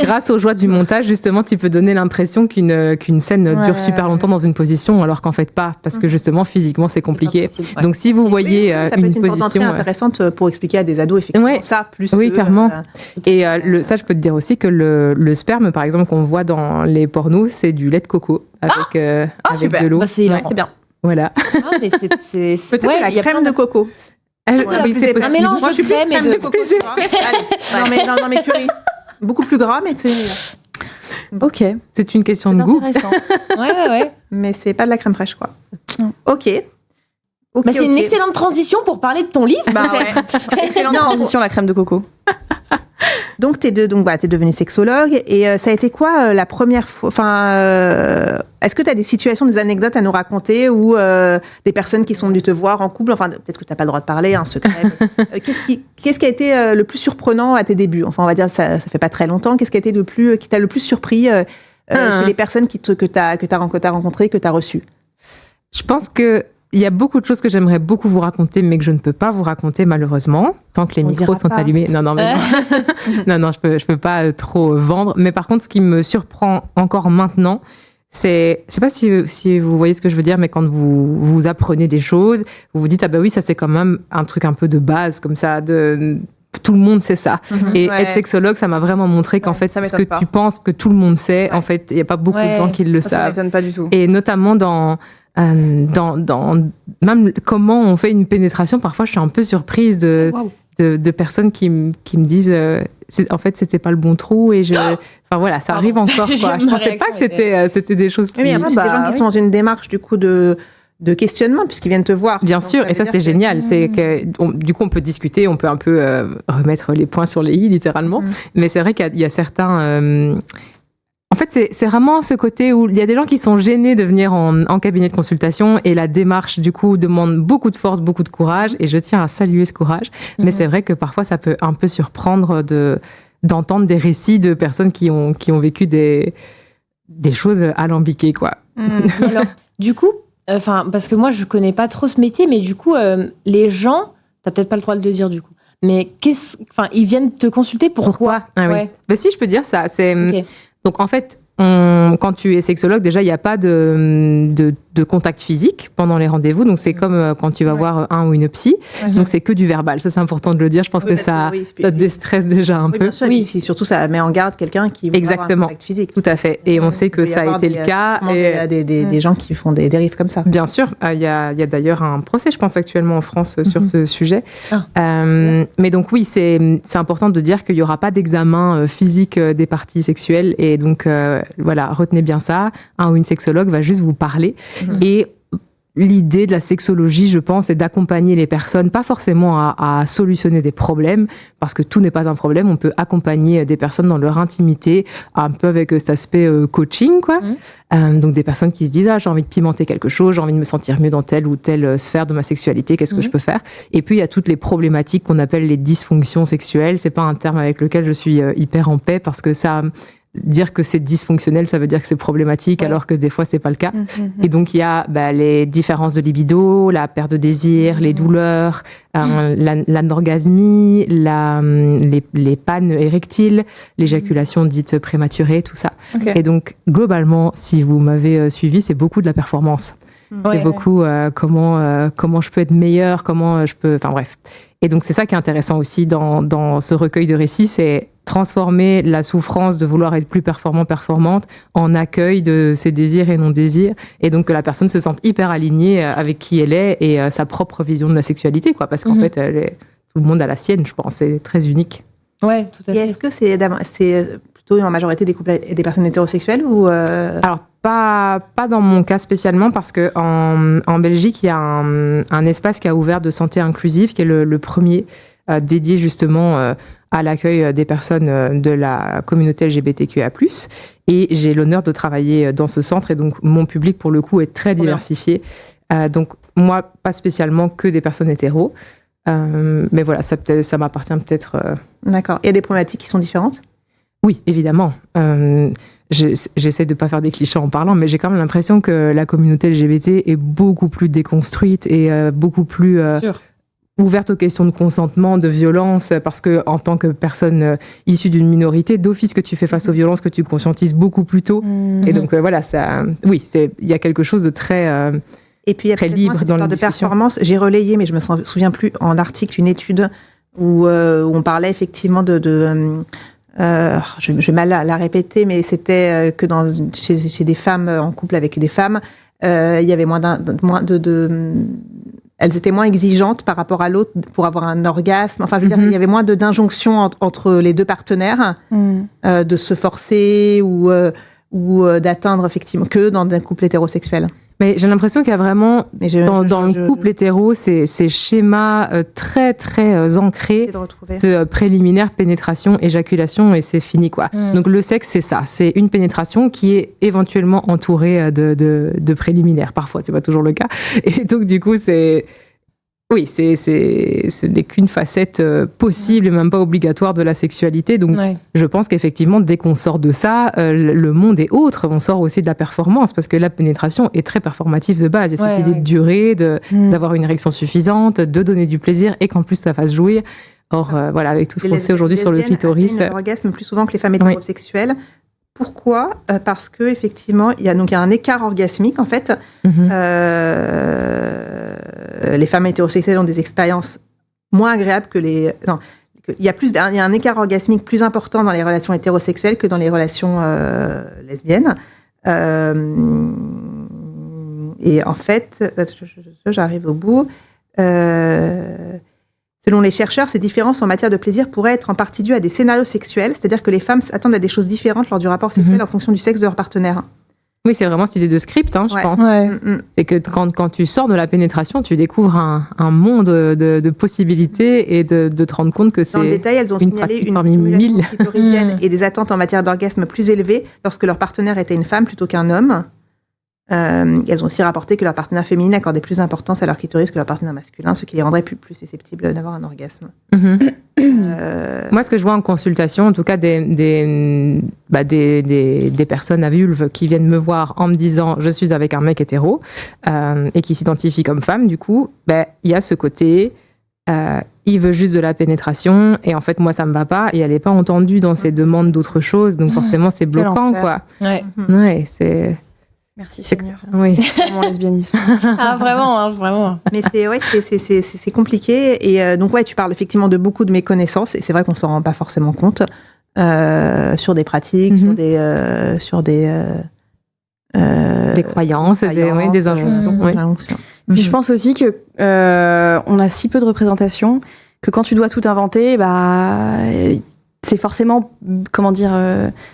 grâce aux joies du montage, justement, tu peux donner l'impression qu'une scène dure super longtemps dans une position, alors qu'en fait pas, parce que justement, physiquement, c'est compliqué. Donc, si vous voyez ça peut être une porte d'entrée intéressante pour expliquer à des ados, effectivement, ça, plus oui, clairement. Et ça, je peux te dire aussi que le sperme, par exemple, qu'on voit dans les pornos, c'est du lait de coco avec de l'eau. C'est bien. Voilà. Mais c'est peut-être la crème de coco. C'est possible. Un mélange de crème et de coco. Non, mais curry. Beaucoup plus gras, mais tu sais... Ok. C'est une question de goût. Intéressant. Ouais. Mais c'est pas de la crème fraîche, quoi. Ok. C'est une excellente transition pour parler de ton livre. Excellente transition, la crème de coco. Donc, t'es devenue sexologue. Et ça a été quoi la première fois? Est-ce que tu as des situations, des anecdotes à nous raconter où des personnes qui sont venues te voir en couple, peut-être que tu n'as pas le droit de parler, un secret. Qu'est-ce qui a été le plus surprenant à tes débuts? On va dire, ça fait pas très longtemps. Qu'est-ce qui a été qui t'a le plus surpris chez les personnes que t'as rencontrées, que tu as reçues? Je pense que il y a beaucoup de choses que j'aimerais beaucoup vous raconter, mais que je ne peux pas vous raconter malheureusement, tant que les micros sont allumés. Non, je peux pas trop vendre. Mais par contre, ce qui me surprend encore maintenant, c'est, je sais pas si vous voyez ce que je veux dire, mais quand vous apprenez des choses, vous vous dites ah ben oui, ça c'est quand même un truc un peu de base comme ça, tout le monde sait ça. Et être sexologue, ça m'a vraiment montré qu'en fait, ce que tu penses que tout le monde sait, en fait, il n'y a pas beaucoup de gens qui le savent. Ça m'étonne pas du tout. Et notamment dans même comment on fait une pénétration, parfois je suis un peu surprise de personnes qui me disent en fait c'était pas le bon trou et ça arrive encore quoi. Je pensais pas que c'était des choses qui... Mais après c'est des gens qui sont dans une démarche du coup de questionnement puisqu'ils viennent te voir. Bien sûr, et ça c'est génial, c'est que du coup on peut discuter, on peut un peu remettre les points sur les i littéralement, mais c'est vrai qu'il y a certains en fait, c'est vraiment ce côté où il y a des gens qui sont gênés de venir en cabinet de consultation et la démarche, du coup, demande beaucoup de force, beaucoup de courage et je tiens à saluer ce courage. Mais c'est vrai que parfois, ça peut un peu surprendre d'entendre des récits de personnes qui ont vécu des choses alambiquées, quoi. Alors, du coup, parce que moi, je connais pas trop ce métier, mais du coup, les gens, t'as peut-être pas le droit de le dire, du coup. Mais ils viennent te consulter pourquoi? Oui. Si, je peux dire ça. Okay. Donc, en fait, quand tu es sexologue, déjà, il n'y a pas de contact physique pendant les rendez-vous. Donc, c'est comme quand tu vas voir un ou une psy. Donc, c'est que du verbal. Ça, c'est important de le dire. Je pense que ça déstresse déjà un peu. Bien sûr, surtout, ça met en garde quelqu'un qui veut avoir un contact physique. Tout à fait. Et on sait que ça a été le cas. Il y a des gens qui font des dérives comme ça. Bien sûr. Il y a d'ailleurs un procès, je pense, actuellement en France sur ce sujet. Mais donc, oui, c'est important de dire qu'il n'y aura pas d'examen physique des parties sexuelles. Et donc, voilà, retenez bien ça. Un ou une sexologue va juste vous parler. Et l'idée de la sexologie, je pense, est d'accompagner les personnes, pas forcément à solutionner des problèmes, parce que tout n'est pas un problème. On peut accompagner des personnes dans leur intimité, un peu avec cet aspect coaching, quoi. Donc des personnes qui se disent j'ai envie de pimenter quelque chose, j'ai envie de me sentir mieux dans telle ou telle sphère de ma sexualité, qu'est-ce que je peux faire? Et puis il y a toutes les problématiques qu'on appelle les dysfonctions sexuelles. C'est pas un terme avec lequel je suis hyper en paix, parce que ça... Dire que c'est dysfonctionnel, ça veue dire que c'est problématique, alors que des fois, c'est pas le cas. Et donc, il y a les différences de libido, la perte de désir, les douleurs, l'anorgasmie, les pannes érectiles, l'éjaculation dite prématurée, tout ça. Et donc, globalement, si vous m'avez suivi, c'est beaucoup de la performance. C'est beaucoup comment je peux être meilleure, comment je peux... Enfin bref. Et donc, c'est ça qui est intéressant aussi dans ce recueil de récits, c'est transformer la souffrance de vouloir être plus performante en accueil de ses désirs et non-désirs. Et donc, que la personne se sente hyper alignée avec qui elle est et sa propre vision de la sexualité, quoi. Parce qu'en fait, tout le monde a la sienne, je pense. C'est très unique. Ouais, tout à fait. Et est-ce que c'est plutôt en majorité des couples et des personnes hétérosexuelles ou Alors, pas dans mon cas spécialement, parce qu'en Belgique, il y a un espace qui a ouvert de santé inclusive, qui est le premier dédié justement à l'accueil des personnes de la communauté LGBTQIA+. Et j'ai l'honneur de travailler dans ce centre, et donc mon public, pour le coup, est très diversifié. Donc, moi, pas spécialement que des personnes hétéros. Mais voilà, ça m'appartient peut-être... D'accord. Il y a des problématiques qui sont différentes ? Oui, évidemment. J'essaie de ne pas faire des clichés en parlant, mais j'ai quand même l'impression que la communauté LGBT est beaucoup plus déconstruite et beaucoup plus ouverte aux questions de consentement, de violence, parce que en tant que personne issue d'une minorité, d'office que tu fais face aux violences, que tu conscientises beaucoup plus tôt. Et donc voilà, il y a quelque chose de très... Et puis, il y a libre dans la performance. J'ai relayé, mais je me souviens plus, en article, une étude où on parlait effectivement je vais mal la répéter, mais c'était que chez des femmes en couple avec des femmes, il y avait elles étaient moins exigeantes par rapport à l'autre pour avoir un orgasme. Enfin, je veux dire, il y avait moins d'injonctions entre les deux partenaires, de se forcer ou d'atteindre effectivement que dans un couple hétérosexuel. Mais j'ai l'impression qu'il y a vraiment, dans le couple hétéro, ces schémas très, très ancrés de préliminaire, pénétration, éjaculation, et c'est fini, quoi. Donc, le sexe, c'est ça. C'est une pénétration qui est éventuellement entourée de préliminaires. Parfois, c'est pas toujours le cas. Et donc, du coup, ce n'est qu'une facette possible et même pas obligatoire de la sexualité. Donc, je pense qu'effectivement, dès qu'on sort de ça, le monde est autre. On sort aussi de la performance, parce que la pénétration est très performative de base. Il y a cette idée de durée, d'avoir une érection suffisante, de donner du plaisir et qu'en plus, ça fasse jouir. Or, voilà, avec tout ce qu'on sait aujourd'hui sur le clitoris... l'orgasme plus souvent que les femmes hétérosexuelles. Pourquoi ? Parce que effectivement, il y a un écart orgasmique en fait. Les femmes hétérosexuelles ont des expériences moins agréables que les. Non, il y a un écart orgasmique plus important dans les relations hétérosexuelles que dans les relations lesbiennes. Et en fait, j'arrive au bout. Selon les chercheurs, ces différences en matière de plaisir pourraient être en partie dues à des scénarios sexuels, c'est-à-dire que les femmes s'attendent à des choses différentes lors du rapport sexuel en fonction du sexe de leur partenaire. Oui, c'est vraiment cette idée de script, je pense. C'est que quand tu sors de la pénétration, tu découvres un monde de possibilités et de te rendre compte que c'est dans le détail, elles ont signalé une stimulation clitoridienne et des attentes en matière d'orgasme plus élevées lorsque leur partenaire était une femme plutôt qu'un homme. Elles ont aussi rapporté que leur partenaire féminin accordait plus d'importance à leur clitoris que leur partenaire masculin, ce qui les rendrait plus susceptibles d'avoir un orgasme. Moi, ce que je vois en consultation, en tout cas des personnes à vulve qui viennent me voir en me disant « je suis avec un mec hétéro » et qui s'identifient comme femme, du coup, il y a ce côté... il veut juste de la pénétration et en fait moi ça me va pas et elle est pas entendue dans ses demandes d'autre chose, donc forcément c'est bloquant, quoi. C'est... Merci Seigneur. Oui. Mon lesbianisme. Vraiment. Mais c'est compliqué. Et donc tu parles effectivement de beaucoup de méconnaissances et c'est vrai qu'on s'en rend pas forcément compte sur des pratiques, sur des croyances, des injonctions. Puis je pense aussi que on a si peu de représentation que quand tu dois tout inventer, c'est forcément, comment dire...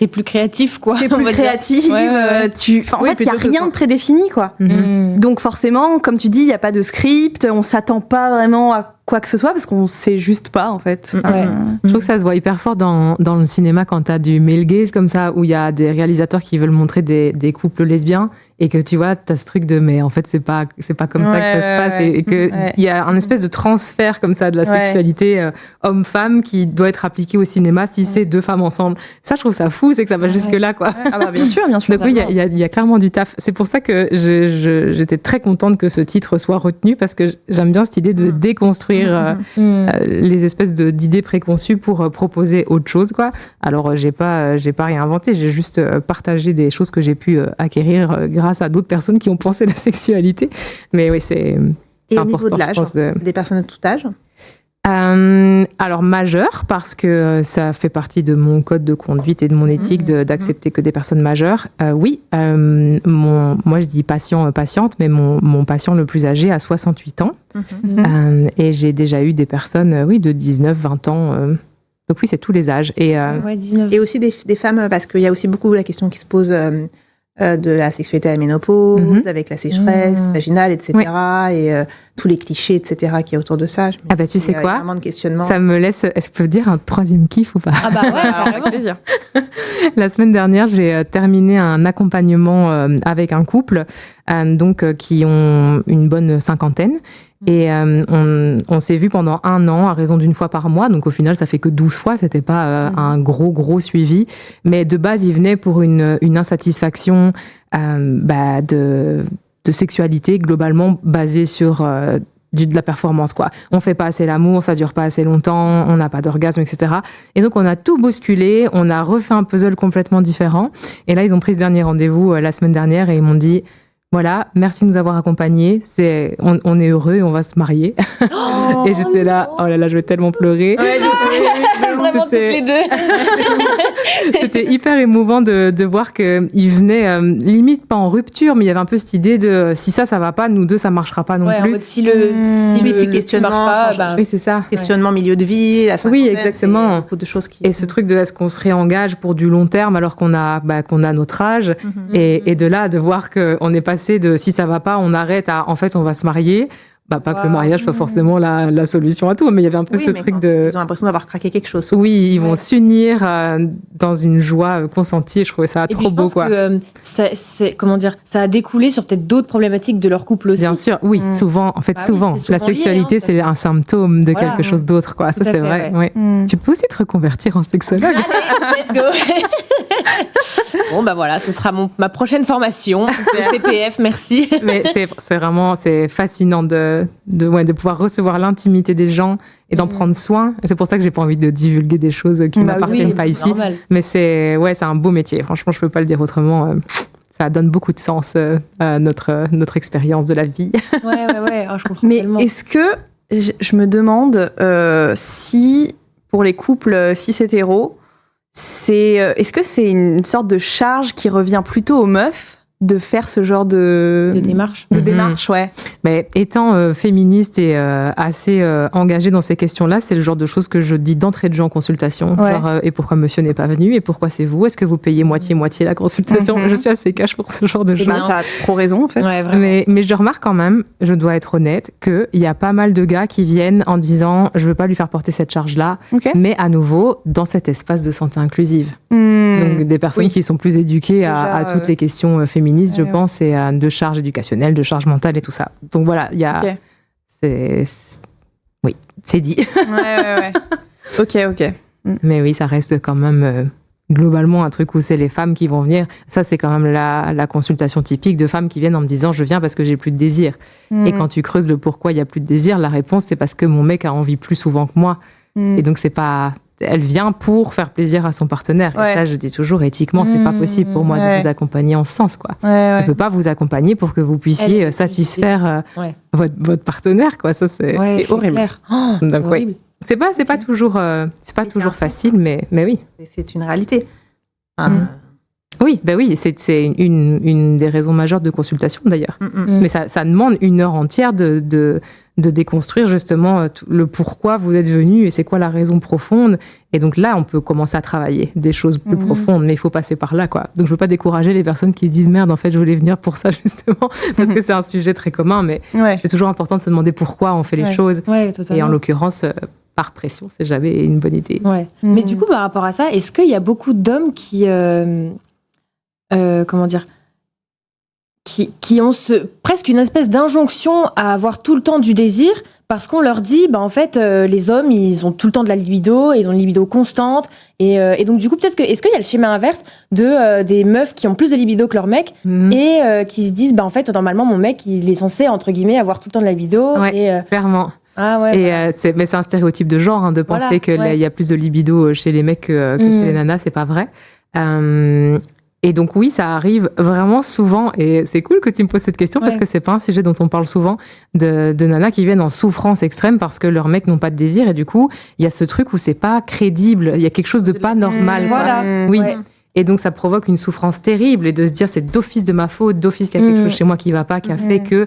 T'es plus créatif, quoi. T'es plus créative. En fait, il n'y a rien de prédéfini, quoi. Donc forcément, comme tu dis, il n'y a pas de script, on s'attend pas vraiment à quoi que ce soit, parce qu'on sait juste pas, en fait. Je trouve que ça se voit hyper fort dans le cinéma quand t'as du male gaze comme ça, où il y a des réalisateurs qui veulent montrer des couples lesbiens, et que tu vois, t'as ce truc de, mais en fait, c'est pas comme ça que ça se passe, et que il y a un espèce de transfert comme ça de la sexualité homme-femme qui doit être appliqué au cinéma si c'est deux femmes ensemble. Ça, je trouve ça fou, c'est que ça va jusque-là, quoi. Ah bah, bien sûr. Donc oui, il y a clairement du taf. C'est pour ça que j'étais très contente que ce titre soit retenu, parce que j'aime bien cette idée de déconstruire les espèces d'idées préconçues pour proposer autre chose, quoi. Alors, j'ai pas rien inventé, j'ai juste partagé des choses que j'ai pu acquérir grâce grâce à d'autres personnes qui ont pensé la sexualité. Mais oui, c'est Et au important, niveau de l'âge, je pense, c'est des personnes de tout âge? Alors majeure, parce que ça fait partie de mon code de conduite et de mon éthique d'accepter que des personnes majeures. Oui, moi je dis patient, patiente, mais mon patient le plus âgé a 68 ans. Et j'ai déjà eu des personnes, de 19, 20 ans. Donc oui, c'est tous les âges. Et aussi des femmes, parce qu'il y a aussi beaucoup la question qui se pose de la sexualité à la ménopause, avec la sécheresse vaginale, etc. Et tous les clichés, etc. qu'il y a autour de ça. Ah bah tu sais quoi, vraiment de questionnement. Ça me laisse, est-ce que je peux dire un troisième kiff ou pas? Ah bah ouais, avec plaisir. La semaine dernière, j'ai terminé un accompagnement avec un couple qui ont une bonne cinquantaine. Et on s'est vu pendant 1 an à raison d'1 fois par mois. Donc au final, ça fait que 12 fois. C'était pas un gros suivi. Mais de base, ils venaient pour une insatisfaction de sexualité globalement basée sur de la performance, quoi. On fait pas assez l'amour, ça dure pas assez longtemps, on n'a pas d'orgasme, etc. Et donc on a tout bousculé, on a refait un puzzle complètement différent. Et là, ils ont pris ce dernier rendez-vous la semaine dernière et ils m'ont dit: voilà, merci de nous avoir accompagnés. On est heureux et on va se marier. Oh, et j'étais là, oh là là, je vais tellement pleurer. Ouais, vraiment toutes les deux. C'était hyper émouvant de voir qu'ils venaient limite pas en rupture, mais il y avait un peu cette idée de si ça va pas, nous deux ça marchera pas non plus. En mode, si le questionnement marche pas, oui, c'est ça. Questionnement milieu de vie, la oui, exactement. Beaucoup de choses et ce truc de est-ce qu'on se réengage pour du long terme alors qu'on a notre âge et de là de voir qu'on est passé de si ça va pas, on arrête à en fait on va se marier. Pas que le mariage soit forcément la solution à tout, mais il y avait un peu ce truc de... Ils ont l'impression d'avoir craqué quelque chose. Oui, ils vont s'unir dans une joie consentie. Je trouvais ça trop beau, quoi. Que ça a découlé sur peut-être d'autres problématiques de leur couple aussi. Bien sûr, oui, souvent. En fait, souvent, la sexualité, c'est un symptôme de quelque chose d'autre, quoi. Ça, c'est vrai. Ouais. Tu peux aussi te reconvertir en sexologue. Allez, let's go. Bon, voilà, ce sera ma prochaine formation. Le CPF, merci. Mais c'est vraiment fascinant de pouvoir recevoir l'intimité des gens et d'en prendre soin. Et c'est pour ça que j'ai pas envie de divulguer des choses qui n'appartiennent pas ici. Normal. Mais c'est un beau métier. Franchement, je peux pas le dire autrement. Ça donne beaucoup de sens à notre expérience de la vie. Ouais. Oh, je comprends Mais tellement. est-ce que, je me demande si, pour les couples cis-hétéros, est-ce que c'est une sorte de charge qui revient plutôt aux meufs de faire ce genre de démarche. Démarche, ouais. Mais étant féministe et assez engagée dans ces questions-là, c'est le genre de choses que je dis d'entrée de jeu en consultation. Ouais. Genre, et pourquoi monsieur n'est pas venu? Et pourquoi c'est vous? Est-ce que vous payez moitié-moitié la consultation? Je suis assez cash pour ce genre de choses. T'as trop raison, en fait. Ouais, vraiment. Mais je remarque quand même, je dois être honnête, qu'il y a pas mal de gars qui viennent en disant « je veux pas lui faire porter cette charge-là mais à nouveau, dans cet espace de santé inclusive. Donc des personnes qui sont plus éduquées à toutes les questions féministes, je pense, et de charge éducationnelle, de charge mentale et tout ça. Donc voilà, il y a... Oui, c'est dit. Ouais. Ok. Mais oui, ça reste quand même... globalement un truc où c'est les femmes qui vont venir. Ça, c'est quand même la consultation typique de femmes qui viennent en me disant « je viens parce que j'ai plus de désir ». Et quand tu creuses le pourquoi il y a plus de désir, la réponse, c'est parce que mon mec a envie plus souvent que moi. Et donc, c'est pas... Elle vient pour faire plaisir à son partenaire. Et ça, je dis toujours, éthiquement, c'est pas possible pour moi de vous accompagner en ce sens, quoi. On peut pas vous accompagner pour que vous puissiez satisfaire votre partenaire, quoi. Ça, c'est horrible. Clair. Donc, horrible. C'est pas toujours facile, mais oui. C'est une réalité. Oui, c'est une des raisons majeures de consultation d'ailleurs. Mais ça demande 1 heure entière de déconstruire justement le pourquoi vous êtes venu et c'est quoi la raison profonde. Et donc là, on peut commencer à travailler des choses plus profondes, mais il faut passer par là, quoi. Donc je veux pas décourager les personnes qui se disent merde, en fait, je voulais venir pour ça justement, parce que c'est un sujet très commun, mais c'est toujours important de se demander pourquoi on fait les choses. Et en l'occurrence, par pression, c'est jamais une bonne idée. Ouais. Mais du coup, par rapport à ça, est-ce qu'il y a beaucoup d'hommes qui qui ont presque une espèce d'injonction à avoir tout le temps du désir parce qu'on leur dit, en fait, les hommes, ils ont tout le temps de la libido, et ils ont une libido constante, et donc du coup, peut-être est-ce qu'il y a le schéma inverse des meufs qui ont plus de libido que leur mec, et qui se disent, en fait, normalement, mon mec, il est censé, entre guillemets, avoir tout le temps de la libido. Clairement. Ah ouais, et mais c'est un stéréotype de genre de penser qu'il y a plus de libido chez les mecs que chez les nanas, c'est pas vrai. Et donc oui, ça arrive vraiment souvent, et c'est cool que tu me poses cette question parce que c'est pas un sujet dont on parle souvent, de nanas qui viennent en souffrance extrême parce que leurs mecs n'ont pas de désir, et du coup, il y a ce truc où c'est pas crédible, il y a quelque chose de pas normal. Voilà. Oui. Ouais. Et donc ça provoque une souffrance terrible, et de se dire c'est d'office de ma faute, d'office qu'il y a quelque chose chez moi qui va pas, qui a fait que...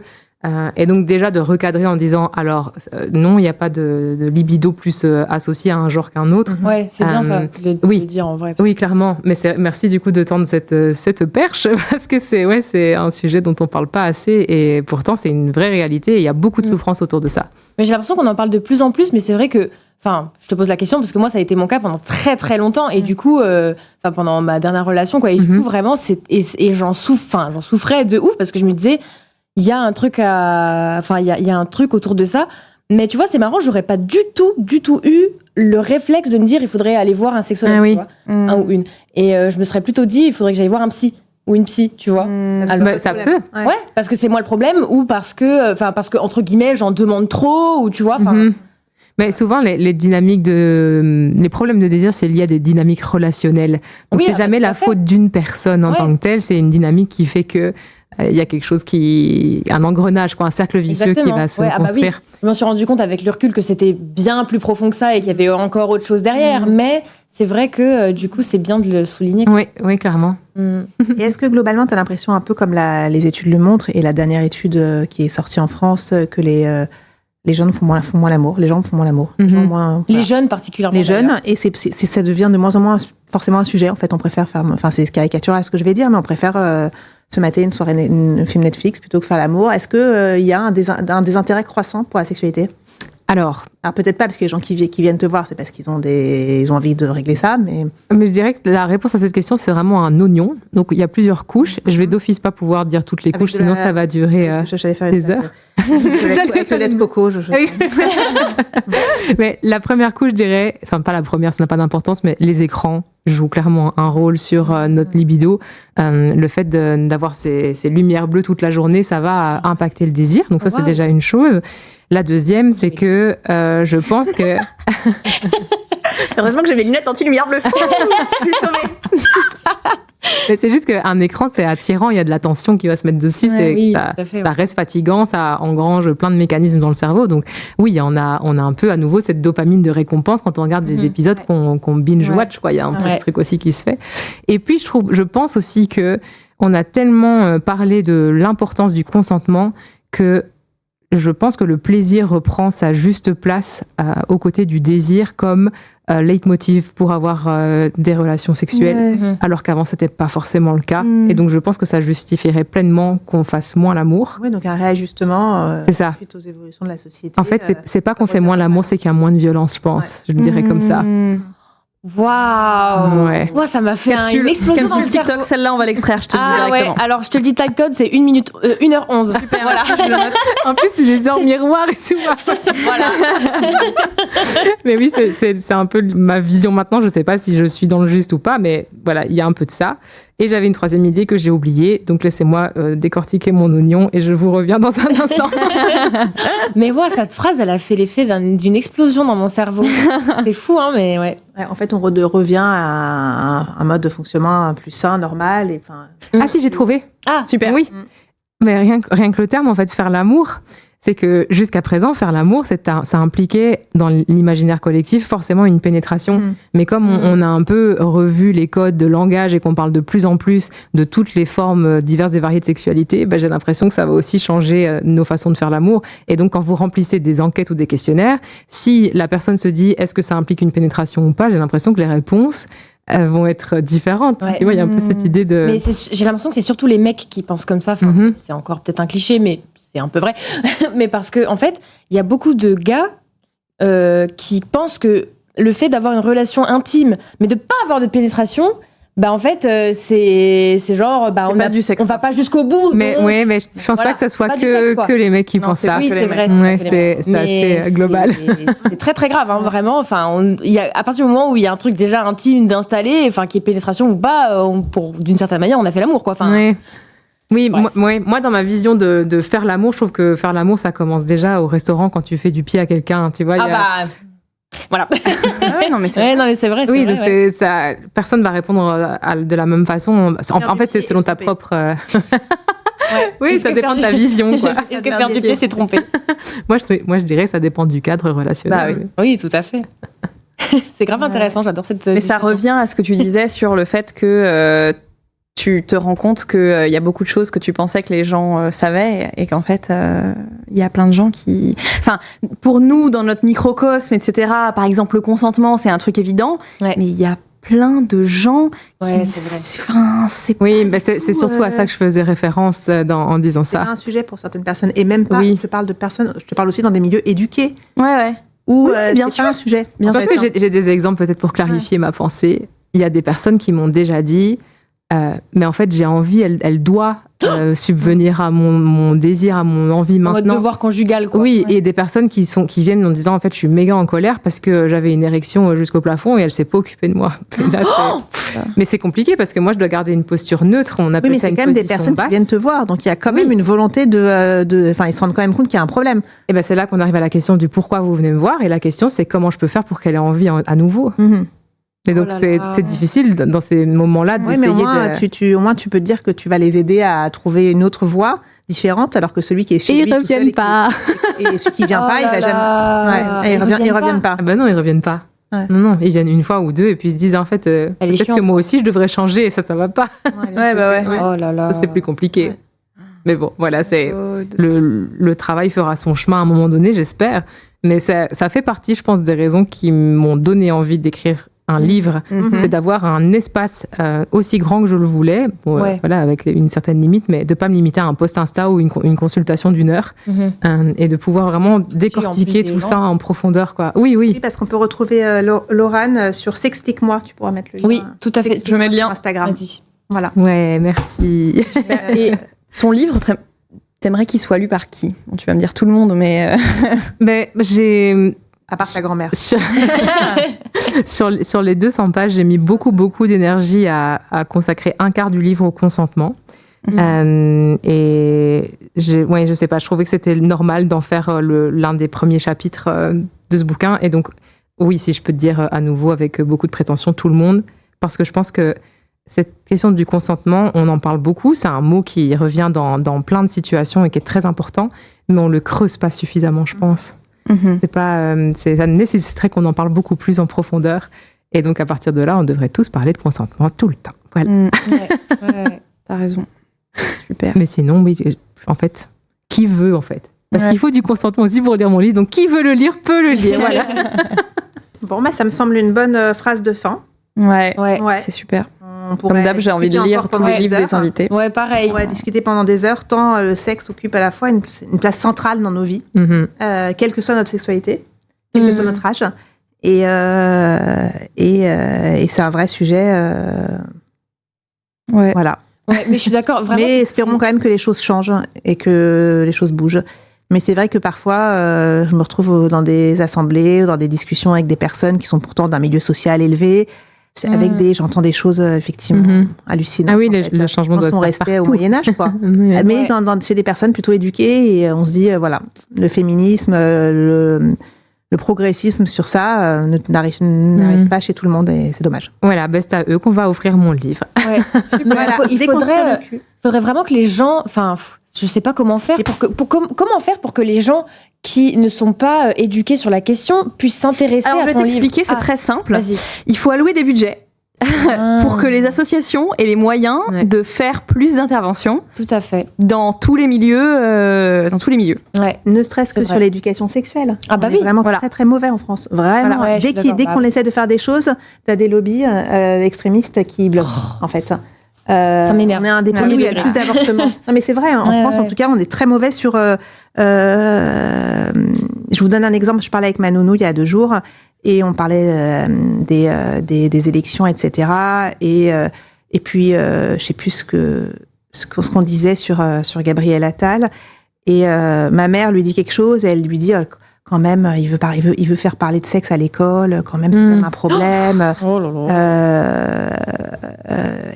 et donc déjà de recadrer en disant alors non, il n'y a pas de libido plus associé à un genre qu'un autre. Ouais, c'est bien ça de le dire en vrai. Oui, clairement. Mais merci du coup de tendre cette perche parce que c'est un sujet dont on parle pas assez, et pourtant c'est une vraie réalité et il y a beaucoup de souffrance autour de ça. Mais j'ai l'impression qu'on en parle de plus en plus, mais c'est vrai que je te pose la question parce que moi ça a été mon cas pendant très très longtemps, et du coup pendant ma dernière relation quoi, et du coup vraiment et j'en souffrais de ouf parce que je me disais il y a un truc il y a un truc autour de ça. Mais tu vois, c'est marrant, j'aurais pas du tout eu le réflexe de me dire il faudrait aller voir un sexologue, tu vois, un ou une. Et je me serais plutôt dit il faudrait que j'aille voir un psy ou une psy, tu vois. Alors, ça peut. Ouais, parce que c'est moi le problème, ou parce que entre guillemets j'en demande trop, ou tu vois. Mais souvent, les dynamiques les problèmes de désir, c'est lié à des dynamiques relationnelles. Donc, c'est jamais la faute d'une personne en tant que telle. C'est une dynamique qui fait que il y a quelque chose un engrenage, un cercle vicieux qui va se construire. Oui. Je m'en suis rendu compte avec le recul que c'était bien plus profond que ça et qu'il y avait encore autre chose derrière. Mais c'est vrai que du coup, c'est bien de le souligner. Oui, clairement. Et est-ce que globalement, tu as l'impression, un peu comme les études le montrent, et la dernière étude qui est sortie en France, que les jeunes font moins l'amour, les gens font moins l'amour. Les jeunes particulièrement. Les jeunes, et ça devient de moins en moins forcément un sujet. En fait, on préfère faire, c'est caricatural ce que je vais dire, mais on préfère se mater une soirée, un film Netflix plutôt que faire l'amour. Est-ce que y a un désintérêt croissant pour la sexualité ? Alors peut-être pas, parce que les gens qui viennent te voir, c'est parce qu'ils ont envie de régler ça, mais je dirais que la réponse à cette question, c'est vraiment un oignon. Donc il y a plusieurs couches. Je vais d'office pas pouvoir dire toutes les couches, sinon ça va durer des heures. Avec le lait de coco. Mais la première couche, je dirais, pas la première, ça n'a pas d'importance, mais les écrans jouent clairement un rôle sur notre libido. Le fait d'avoir ces lumières bleues toute la journée, ça va impacter le désir. Donc ça, c'est déjà une chose. La deuxième, c'est que je pense que... Heureusement que j'avais les lunettes anti-lumière bleue. Je suis sauvée. Mais c'est juste qu'un écran, c'est attirant, il y a de la tension qui va se mettre dessus, ça reste fatigant, ça engrange plein de mécanismes dans le cerveau. Donc oui, on a un peu à nouveau cette dopamine de récompense quand on regarde des épisodes qu'on binge-watch, quoi. Il y a un peu ce truc aussi qui se fait. Et puis je pense aussi que on a tellement parlé de l'importance du consentement que je pense que le plaisir reprend sa juste place aux côtés du désir comme leitmotiv pour avoir des relations sexuelles, alors qu'avant c'était pas forcément le cas. Et donc je pense que ça justifierait pleinement qu'on fasse moins l'amour. Oui, donc un réajustement c'est ça. Suite aux évolutions de la société. En fait, c'est pas qu'on fait moins l'amour, c'est qu'il y a moins de violence, je pense. Je le dirais comme ça. Waouh! Ouais. Moi, ça m'a fait une explosion dans le cerveau. TikTok, celle-là, on va l'extraire, je te le dis directement. Ouais. Alors, je te le dis, time code, c'est 1h11. Super, voilà. En plus, c'est des heures miroirs et tout. Voilà. Mais oui, c'est un peu ma vision maintenant. Je sais pas si je suis dans le juste ou pas, mais voilà, il y a un peu de ça. Et j'avais une troisième idée que j'ai oubliée. Donc, laissez-moi décortiquer mon oignon et je vous reviens dans un instant. Mais moi, cette phrase, elle a fait l'effet d'une explosion dans mon cerveau. C'est fou, hein, mais ouais. En fait, on revient à un mode de fonctionnement plus sain, normal. Ah si, j'ai trouvé. Ah, super. Oui. Mais rien que le terme, en fait, faire l'amour, c'est que jusqu'à présent, faire l'amour, ça impliquait dans l'imaginaire collectif forcément une pénétration. Mais comme on a un peu revu les codes de langage et qu'on parle de plus en plus de toutes les formes diverses et variées de sexualité, j'ai l'impression que ça va aussi changer nos façons de faire l'amour. Et donc, quand vous remplissez des enquêtes ou des questionnaires, si la personne se dit est-ce que ça implique une pénétration ou pas, j'ai l'impression que les réponses vont être différentes. Tu vois, il y a un peu cette idée de... Mais j'ai l'impression que c'est surtout les mecs qui pensent comme ça. C'est encore peut-être un cliché, mais c'est un peu vrai. Mais parce que, en fait, il y a beaucoup de gars qui pensent que le fait d'avoir une relation intime, mais de pas avoir de pénétration, en fait, c'est genre, on va pas jusqu'au bout. Mais donc, mais je pense pas que ça soit que les mecs qui pensent ça. Oui, c'est vrai. C'est assez global. C'est très très grave, hein, vraiment. Enfin, à partir du moment où il y a un truc déjà intime d'installer, enfin, qui est pénétration ou pas, d'une certaine manière, on a fait l'amour, quoi. Enfin. Oui, moi, dans ma vision de faire l'amour, je trouve que faire l'amour, ça commence déjà au restaurant quand tu fais du pied à quelqu'un, tu vois. Voilà. Non, mais c'est vrai. Oui, vrai, ça, personne va répondre de la même façon. En fait, c'est selon ta propre. Oui, ça dépend de ta vision. Quoi. Est-ce que faire du pied, c'est tromper? Moi, je dirais que ça dépend du cadre relationnel. Oui, tout à fait. C'est grave intéressant, j'adore cette Mais discussion. ça revient à ce que tu disais sur le fait que tu te rends compte qu'il y a beaucoup de choses que tu pensais que les gens savaient et qu'en fait, il y a plein de gens qui... Enfin, pour nous, dans notre microcosme, etc., par exemple, le consentement, c'est un truc évident, mais il y a plein de gens qui... c'est vrai. Enfin, oui, mais c'est surtout à ça que je faisais référence en disant ça. C'est pas un sujet pour certaines personnes. Et même pas, je te parle de personnes, je te parle aussi dans des milieux éduqués. Ouais. Où bien sûr, pas un sujet. Bien sûr. J'ai des exemples peut-être pour clarifier ma pensée. Il y a des personnes qui m'ont déjà dit, mais en fait, j'ai envie, elle doit subvenir à mon désir, à mon envie maintenant. En mode devoir conjugal, quoi. Oui, et des personnes qui viennent en disant, en fait, je suis méga en colère parce que j'avais une érection jusqu'au plafond et elle s'est pas occupée de moi. Là, mais c'est compliqué parce que moi, je dois garder une posture neutre. On appelle ça une position basse. Mais c'est quand même des personnes qui viennent te voir, donc il y a quand même une volonté enfin, ils se rendent quand même compte qu'il y a un problème. Et ben c'est là qu'on arrive à la question du pourquoi vous venez me voir, et la question c'est comment je peux faire pour qu'elle ait envie à nouveau. Et donc c'est difficile dans ces moments-là d'essayer mais au moins tu peux te dire que tu vas les aider à trouver une autre voie différente, alors que celui qui est chez lui tout seul et celui qui vient pas, il va jamais. Ils reviennent pas. Ah ben non, ils reviennent pas. Ouais. Non, ils viennent une fois ou deux et puis ils se disent en fait peut-être que moi aussi je devrais changer et ça va pas. Ouais. Oh là là. Ça, c'est plus compliqué. Ouais. Mais bon, voilà, c'est le travail fera son chemin à un moment donné, j'espère. Mais ça fait partie, je pense, des raisons qui m'ont donné envie d'écrire un livre, c'est d'avoir un espace aussi grand que je le voulais, voilà, avec une certaine limite, mais de pas me limiter à un post Insta ou une consultation d'1 heure, et de pouvoir vraiment décortiquer tout ça en profondeur, quoi. Oui, parce qu'on peut retrouver Laurane sur S'explique-moi, tu pourras mettre le lien. Oui, tout à fait. Je mets le lien Instagram. Vas-y. Voilà. Ouais, merci. Super. Et ton livre, t'aimerais qu'il soit lu par qui? Bon, tu vas me dire tout le monde, mais... Mais j'ai... À part ta grand-mère. Sur les 200 pages, j'ai mis beaucoup d'énergie à consacrer un quart du livre au consentement. Et je sais pas, je trouvais que c'était normal d'en faire l'un des premiers chapitres de ce bouquin. Et donc, oui, si je peux te dire à nouveau avec beaucoup de prétention, tout le monde, parce que je pense que cette question du consentement, on en parle beaucoup. C'est un mot qui revient dans plein de situations et qui est très important, mais on le creuse pas suffisamment, je pense. C'est pas, ça nécessiterait qu'on en parle beaucoup plus en profondeur. Et donc, à partir de là, on devrait tous parler de consentement tout le temps. Voilà. Ouais. T'as raison. Super. Mais sinon, oui, en fait, qui veut, en fait? Parce qu'il faut du consentement aussi pour lire mon livre. Donc, qui veut le lire, peut le lire. Voilà. Bon, ça me semble une bonne phrase de fin. Ouais. C'est super. Comme d'hab, j'ai envie de lire tous les livres des invités. Ouais, pareil. On pourrait discuter pendant des heures, tant le sexe occupe à la fois une place centrale dans nos vies, quelle que soit notre sexualité, quel que soit notre âge. Et c'est un vrai sujet. Voilà. Ouais, mais je suis d'accord. Vraiment, mais espérons quand même que les choses changent et que les choses bougent. Mais c'est vrai que parfois, je me retrouve dans des assemblées, dans des discussions avec des personnes qui sont pourtant d'un milieu social élevé. J'entends des choses effectivement hallucinantes. Ah oui, le changement doit se faire restait partout. au Moyen-Âge, quoi. Mais chez des personnes plutôt éduquées, et on se dit, voilà, le féminisme, le progressisme sur ça n'arrive pas chez tout le monde, et c'est dommage. Voilà, c'est à eux qu'on va offrir mon livre. Ouais, super. Voilà, il faudrait vraiment que les gens, je sais pas comment faire comment faire pour que les gens qui ne sont pas éduqués sur la question puissent s'intéresser à ton livre. Alors, je vais t'expliquer, c'est très simple. Vas-y. Il faut allouer des budgets pour que les associations aient les moyens de faire plus d'interventions. Tout à fait. Dans tous les milieux. Ouais. Ne serait-ce que sur l'éducation sexuelle. Ah bah on est vraiment très très mauvais en France. Vraiment. Dès qu'on essaie de faire des choses, t'as des lobbies extrémistes qui bloquent, en fait. Ça m'énerve. On est un des pays où il y a le plus d'avortements. Non, mais c'est vrai, en France, en tout cas, on est très mauvais sur... je vous donne un exemple. Je parlais avec ma nounou il y a 2 jours et on parlait des élections, etc. Et puis, je sais plus ce qu'on disait sur Gabriel Attal. Et ma mère lui dit quelque chose et elle lui dit... quand même, il veut faire parler de sexe à l'école. Quand même, c'est quand même un problème. Oh là là.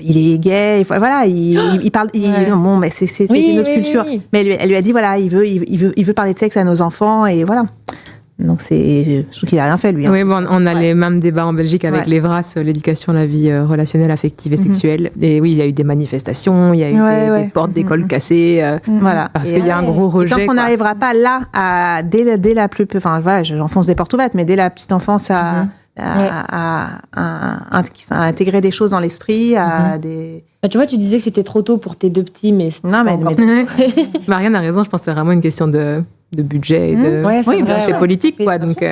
Il est gay. Voilà, il parle. Bon, mais c'est une autre culture. Oui. Mais elle lui a dit voilà, il veut parler de sexe à nos enfants et voilà. Donc je trouve qu'il a rien fait lui. Oui, bon, on a les mêmes débats en Belgique avec l'EVRAS, l'éducation à la vie relationnelle, affective et sexuelle. Et oui, il y a eu des manifestations, il y a eu des portes d'école cassées. Voilà. Parce qu'il y a un gros rejet. Et tant qu'on n'arrivera pas là, dès la plus, enfin voilà, j'enfonce des portes ouvertes, mais dès la petite enfance à intégrer des choses dans l'esprit, tu vois, tu disais que c'était trop tôt pour tes 2 petits, mais non, mais Marianne a raison. Je pense que c'est vraiment une question de budget et de c'est politique, quoi. Donc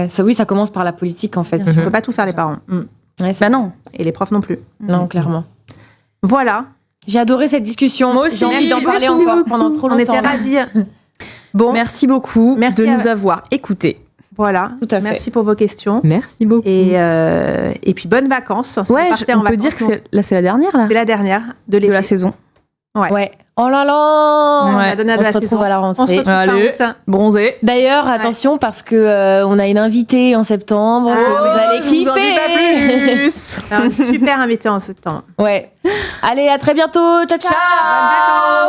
ça commence par la politique, en fait. On peut pas tout faire les parents. Non. Et les profs non plus. Non, clairement. Voilà. J'ai adoré cette discussion. Moi aussi. J'ai envie d'en parler encore pendant trop longtemps. On était ravis. Bon, merci beaucoup de nous avoir écoutés. Voilà. Tout à fait. Merci pour vos questions. Merci beaucoup. Et puis bonnes vacances. On peut dire que c'est la dernière là. C'est la dernière de la saison. Ouais. Oh là là. On se retrouve à la rentrée. On se retrouve Allez, bronzé. D'ailleurs, attention parce que on a une invitée en septembre. Vous allez kiffer. Vous en dites pas plus. Une super invitée en septembre. Ouais. Allez, à très bientôt. Ciao, ciao. Bonnes vacances.